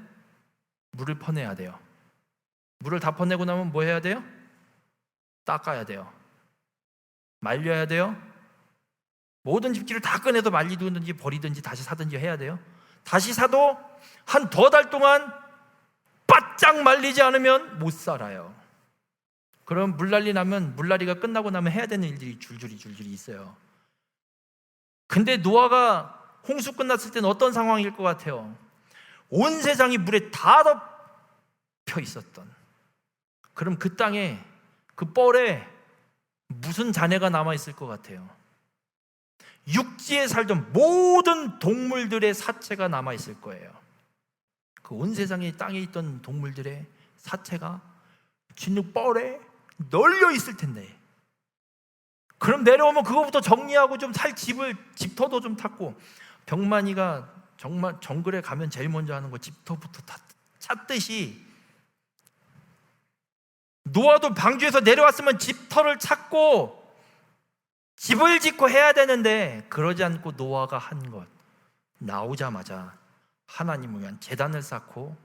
물을 퍼내야 돼요. 물을 다 퍼내고 나면 뭐 해야 돼요? 닦아야 돼요. 말려야 돼요. 모든 집기를 다 꺼내서 말리든지 버리든지 다시 사든지 해야 돼요. 다시 사도 한 더 달 동안 바짝 말리지 않으면 못 살아요. 그럼 물난리 나면, 물난리가 끝나고 나면 해야 되는 일들이 줄줄이 있어요. 근데 노아가 홍수 끝났을 때는 어떤 상황일 것 같아요? 온 세상이 물에 다 덮여 있었던. 그럼 그 땅에, 그 뻘에 무슨 잔해가 남아있을 것 같아요? 육지에 살던 모든 동물들의 사체가 남아있을 거예요. 그 온 세상에 땅에 있던 동물들의 사체가 진흙 뻘에 널려 있을 텐데, 그럼 내려오면 그거부터 정리하고 좀 살 집터도 좀 탔고, 병만이가 정말 정글에 가면 제일 먼저 하는 거 집터부터 찾듯이 노아도 방주에서 내려왔으면 집터를 찾고 집을 짓고 해야 되는데, 그러지 않고 노아가 한 것, 나오자마자 하나님을 위한 제단을 쌓고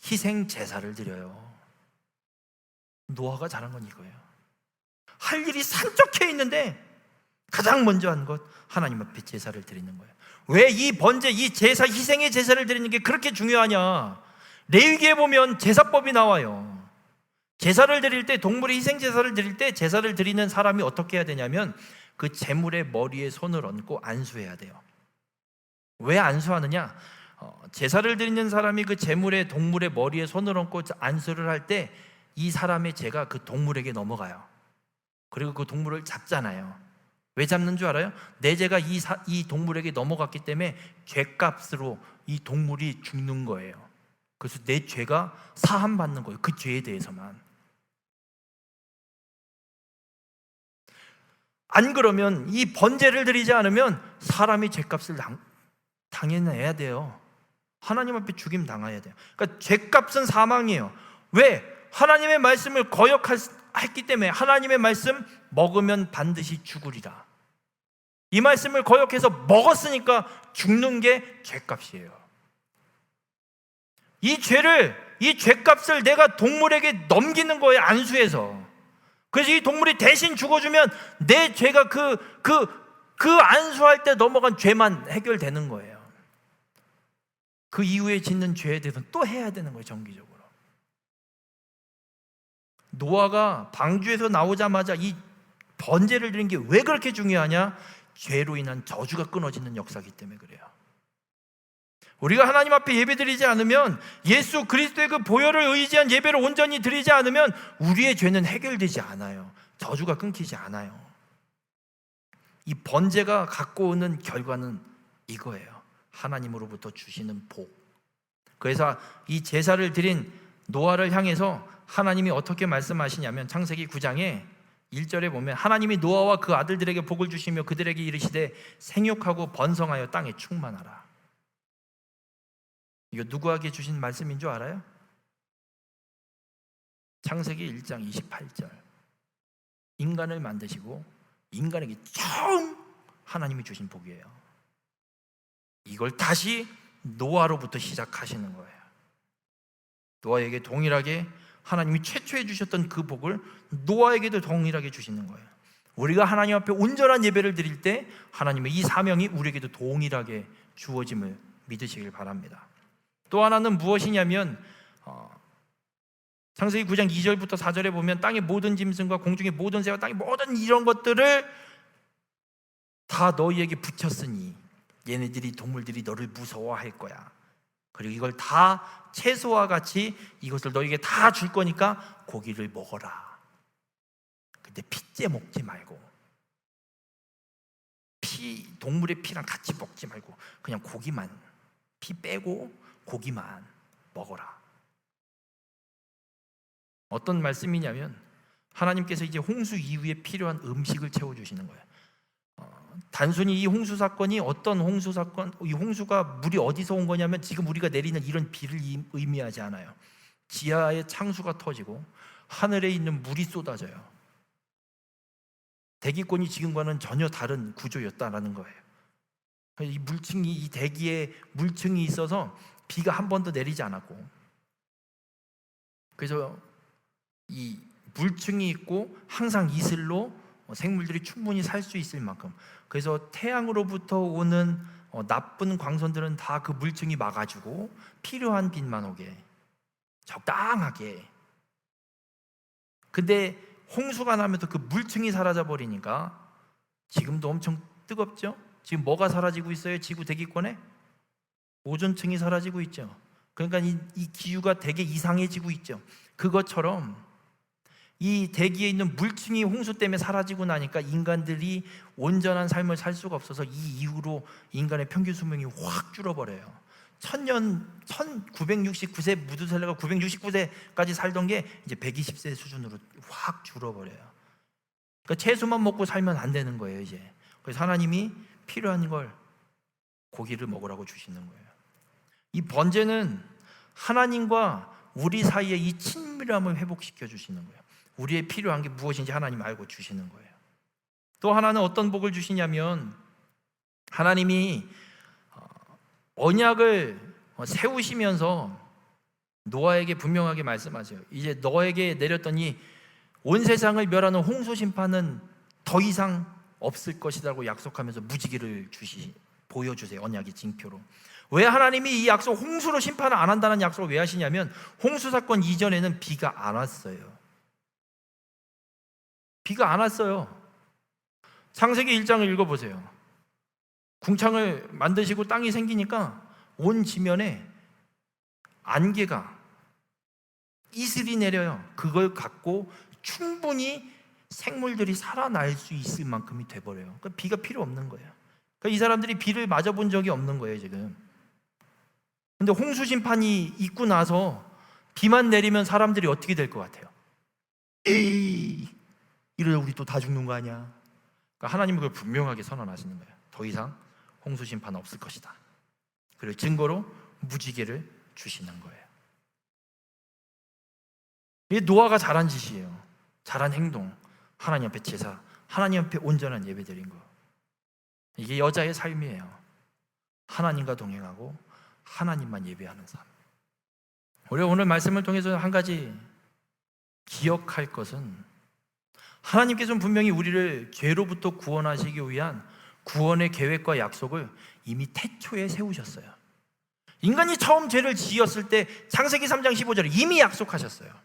희생 제사를 드려요. 노아가 잘한 건 이거예요. 할 일이 산적해 있는데 가장 먼저 한 것, 하나님 앞에 제사를 드리는 거예요. 왜 이 번제, 이 제사, 희생의 제사를 드리는 게 그렇게 중요하냐? 레위기에 보면 제사법이 나와요. 제사를 드릴 때, 동물의 희생 제사를 드릴 때 제사를 드리는 사람이 어떻게 해야 되냐면 그 제물의 머리에 손을 얹고 안수해야 돼요. 왜 안수하느냐? 제사를 드리는 사람이 그 제물의, 동물의 머리에 손을 얹고 안수를 할 때 이 사람의 죄가 그 동물에게 넘어가요. 그리고 그 동물을 잡잖아요. 왜 잡는 줄 알아요? 내 죄가 이 동물에게 넘어갔기 때문에 죄값으로 이 동물이 죽는 거예요. 그래서 내 죄가 사함받는 거예요. 그 죄에 대해서만. 안 그러면, 이 번제를 드리지 않으면 사람이 죄값을 당해내야 돼요. 하나님 앞에 죽임 당해야 돼요. 그러니까 죄값은 사망이에요. 왜? 하나님의 말씀을 거역했기 때문에. 하나님의 말씀 먹으면 반드시 죽으리라. 이 말씀을 거역해서 먹었으니까 죽는 게 죄값이에요. 이 죄값을 내가 동물에게 넘기는 거예요, 안수해서. 그래서 이 동물이 대신 죽어주면 내 죄가 그 안수할 때 넘어간 죄만 해결되는 거예요. 그 이후에 짓는 죄에 대해서는 또 해야 되는 거예요, 정기적으로. 노아가 방주에서 나오자마자 이 번제를 드린 게 왜 그렇게 중요하냐? 죄로 인한 저주가 끊어지는 역사이기 때문에 그래요. 우리가 하나님 앞에 예배드리지 않으면, 예수 그리스도의 그 보혈을 의지한 예배를 온전히 드리지 않으면 우리의 죄는 해결되지 않아요. 저주가 끊기지 않아요. 이 번제가 갖고 오는 결과는 이거예요. 하나님으로부터 주시는 복. 그래서 이 제사를 드린 노아를 향해서 하나님이 어떻게 말씀하시냐면, 창세기 9장에 1절에 보면 하나님이 노아와 그 아들들에게 복을 주시며 그들에게 이르시되 생육하고 번성하여 땅에 충만하라. 이거 누구에게 주신 말씀인 줄 알아요? 창세기 1장 28절. 인간을 만드시고 인간에게 처음 하나님이 주신 복이에요. 이걸 다시 노아로부터 시작하시는 거예요. 노아에게 동일하게 하나님이 최초에 주셨던 그 복을 노아에게도 동일하게 주시는 거예요. 우리가 하나님 앞에 온전한 예배를 드릴 때 하나님의 이 사명이 우리에게도 동일하게 주어짐을 믿으시길 바랍니다. 또 하나는 무엇이냐면, 창세기 9장 2절부터 4절에 보면 땅의 모든 짐승과 공중의 모든 새와 땅의 모든 이런 것들을 다 너희에게 붙였으니 얘네들이, 동물들이 너를 무서워할 거야. 그리고 이걸 다 채소와 같이 이것을 너희에게 다 줄 거니까 고기를 먹어라. 근데 피째 먹지 말고, 동물의 피랑 같이 먹지 말고 그냥 고기만, 피 빼고 고기만 먹어라. 어떤 말씀이냐면, 하나님께서 이제 홍수 이후에 필요한 음식을 채워주시는 거예요. 단순히 이 홍수 사건이 어떤 홍수 사건, 이 홍수가 물이 어디서 온 거냐면 지금 우리가 내리는 이런 비를 의미하지 않아요. 지하에 창수가 터지고 하늘에 있는 물이 쏟아져요. 대기권이 지금과는 전혀 다른 구조였다라는 거예요. 이 물층이, 이 대기에 물층이 있어서 비가 한 번도 내리지 않았고, 그래서 이 물층이 있고 항상 이슬로 생물들이 충분히 살 수 있을 만큼, 그래서 태양으로부터 오는 나쁜 광선들은 다 그 물층이 막아주고 필요한 빛만 오게, 적당하게. 근데 홍수가 나면서 그 물층이 사라져 버리니까 지금도 엄청 뜨겁죠? 지금 뭐가 사라지고 있어요? 지구 대기권에? 오존층이 사라지고 있죠. 그러니까 이 기후가 되게 이상해지고 있죠. 그것처럼 이 대기에 있는 물층이 홍수 때문에 사라지고 나니까 인간들이 온전한 삶을 살 수가 없어서 이 이후로 인간의 평균 수명이 확 줄어버려요. 1969세 무두셀라가 969세까지 살던 게 이제 120세 수준으로 확 줄어버려요. 그러니까 채소만 먹고 살면 안 되는 거예요, 이제. 그래서 하나님이 필요한 걸 고기를 먹으라고 주시는 거예요. 이 번제는 하나님과 우리 사이의 이 친밀함을 회복시켜 주시는 거예요. 우리의 필요한 게 무엇인지 하나님 알고 주시는 거예요. 또 하나는 어떤 복을 주시냐면, 하나님이 언약을 세우시면서 노아에게 분명하게 말씀하세요. 이제 너에게 내렸던 이 온 세상을 멸하는 홍수 심판은 더 이상 없을 것이라고 약속하면서 무지개를 보여주세요. 언약의 징표로. 왜 하나님이 이 약속, 홍수로 심판을 안 한다는 약속을 왜 하시냐면, 홍수 사건 이전에는 비가 안 왔어요. 비가 안 왔어요. 창세기 1장을 읽어보세요. 궁창을 만드시고 땅이 생기니까 온 지면에 안개가, 이슬이 내려요. 그걸 갖고 충분히 생물들이 살아날 수 있을 만큼이 돼버려요. 그러니까 비가 필요 없는 거예요. 그러니까 이 사람들이 비를 맞아본 적이 없는 거예요, 지금. 근데 홍수 심판이 있고 나서 비만 내리면 사람들이 어떻게 될 것 같아요? 에이, 이러다 우리 또 다 죽는 거 아니야? 그러니까 하나님은 그걸 분명하게 선언하시는 거예요. 더 이상 홍수 심판 없을 것이다. 그리고 증거로 무지개를 주시는 거예요. 이게 노아가 잘한 짓이에요. 잘한 행동, 하나님 앞에 제사, 하나님 앞에 온전한 예배 드린 거. 이게 여자의 삶이에요. 하나님과 동행하고 하나님만 예배하는 삶. 우리가 오늘 말씀을 통해서 한 가지 기억할 것은, 하나님께서는 분명히 우리를 죄로부터 구원하시기 위한 구원의 계획과 약속을 이미 태초에 세우셨어요. 인간이 처음 죄를 지었을 때 창세기 3장 15절에 이미 약속하셨어요.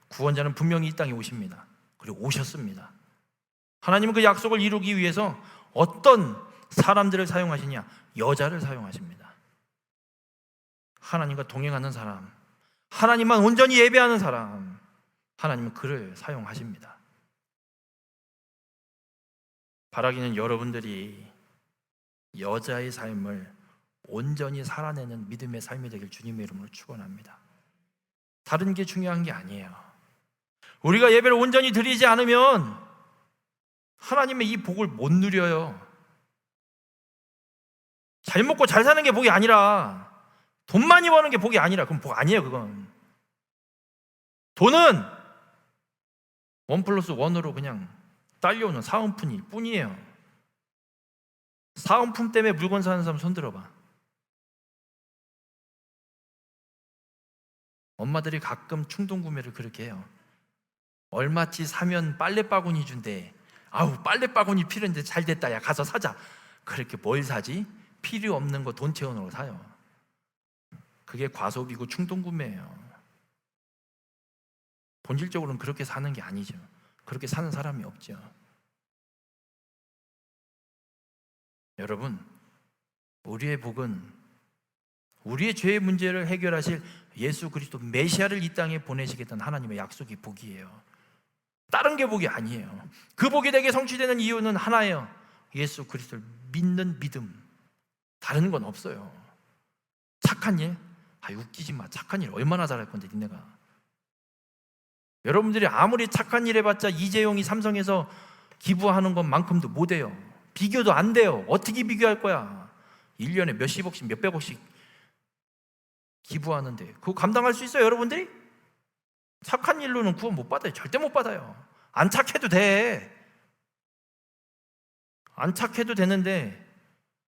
구원자는 분명히 이 땅에 오십니다. 그리고 오셨습니다. 하나님은 그 약속을 이루기 위해서 어떤 사람들을 사용하시냐? 여자를 사용하십니다. 하나님과 동행하는 사람, 하나님만 온전히 예배하는 사람, 하나님은 그를 사용하십니다. 바라기는 여러분들이 여자의 삶을 온전히 살아내는 믿음의 삶이 되길 주님의 이름으로 축원합니다. 다른 게 중요한 게 아니에요. 우리가 예배를 온전히 드리지 않으면 하나님의 이 복을 못 누려요. 잘 먹고 잘 사는 게 복이 아니라, 돈 많이 버는 게 복이 아니라, 그건 복 아니에요. 그건 돈은 1+1으로 그냥 딸려오는 사은품일 뿐이에요. 사은품 때문에 물건 사는 사람 손 들어봐. 엄마들이 가끔 충동 구매를 그렇게 해요. 얼마치 사면 빨래 바구니 준대. 아우, 빨래 바구니 필요한데 잘 됐다, 야 가서 사자. 그렇게 뭘 사지? 필요 없는 거 돈 채우는 거 사요. 그게 과소비고 충동 구매예요. 본질적으로는 그렇게 사는 게 아니죠. 그렇게 사는 사람이 없죠. 여러분, 우리의 복은 우리의 죄의 문제를 해결하실 예수 그리스도 메시아를 이 땅에 보내시겠다는 하나님의 약속이 복이에요. 다른 게 복이 아니에요. 그 복이 되게 성취되는 이유는 하나예요. 예수 그리스도를 믿는 믿음. 다른 건 없어요. 착한 일? 웃기지 마. 착한 일 얼마나 잘할 건데 니네가. 여러분들이 아무리 착한 일 해봤자 이재용이 삼성에서 기부하는 것만큼도 못해요. 비교도 안 돼요. 어떻게 비교할 거야? 1년에 몇십억씩 몇백억씩 기부하는데 그거 감당할 수 있어요, 여러분들이? 착한 일로는 구원 못 받아요. 절대 못 받아요. 안 착해도 돼. 안 착해도 되는데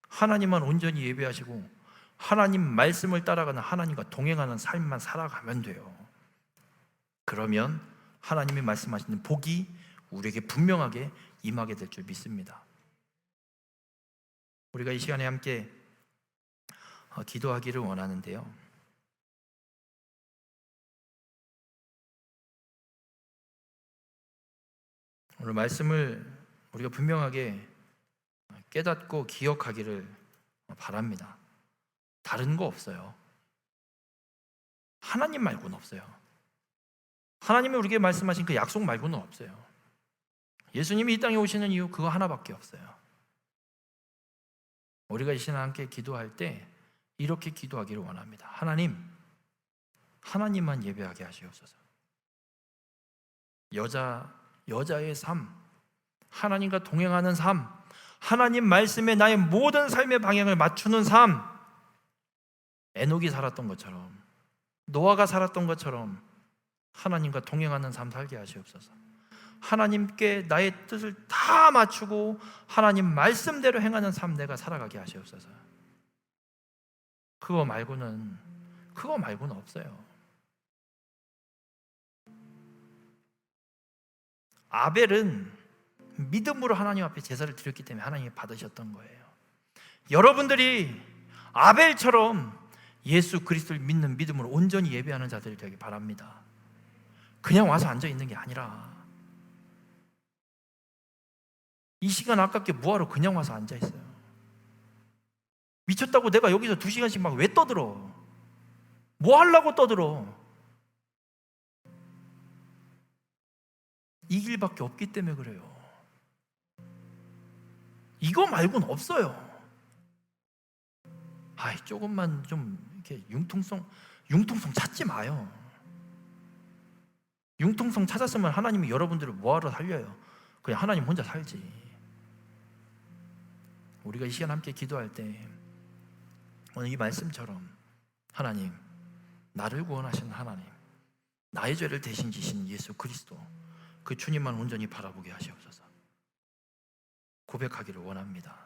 하나님만 온전히 예배하시고 하나님 말씀을 따라가는, 하나님과 동행하는 삶만 살아가면 돼요. 그러면 하나님이 말씀하시는 복이 우리에게 분명하게 임하게 될 줄 믿습니다. 우리가 이 시간에 함께 기도하기를 원하는데요. 오늘 말씀을 우리가 분명하게 깨닫고 기억하기를 바랍니다. 다른 거 없어요. 하나님 말고는 없어요. 하나님이 우리에게 말씀하신 그 약속 말고는 없어요. 예수님이 이 땅에 오시는 이유 그거 하나밖에 없어요. 우리가 이 시간 함께 기도할 때 이렇게 기도하기를 원합니다. 하나님, 하나님만 예배하게 하시옵소서. 여자의 삶, 하나님과 동행하는 삶, 하나님 말씀에 나의 모든 삶의 방향을 맞추는 삶, 에녹이 살았던 것처럼, 노아가 살았던 것처럼 하나님과 동행하는 삶 살게 하시옵소서. 하나님께 나의 뜻을 다 맞추고 하나님 말씀대로 행하는 삶 내가 살아가게 하시옵소서. 그거 말고는 없어요. 아벨은 믿음으로 하나님 앞에 제사를 드렸기 때문에 하나님이 받으셨던 거예요. 여러분들이 아벨처럼 예수 그리스도를 믿는 믿음으로 온전히 예배하는 자들이 되길 바랍니다. 그냥 와서 앉아 있는 게 아니라, 이 시간 아깝게 뭐하러 그냥 와서 앉아 있어요? 미쳤다고 내가 여기서 2시간씩 막 왜 떠들어? 뭐 하려고 떠들어? 이 길밖에 없기 때문에 그래요. 이거 말고는 없어요. 조금만 좀 이렇게 융통성 찾지 마요. 융통성 찾았으면 하나님이 여러분들을 뭐하러 살려요? 그냥 하나님 혼자 살지. 우리가 이 시간 함께 기도할 때 오늘 이 말씀처럼 하나님, 나를 구원하신 하나님, 나의 죄를 대신 지신 예수 그리스도, 그 주님만 온전히 바라보게 하시옵소서. 고백하기를 원합니다.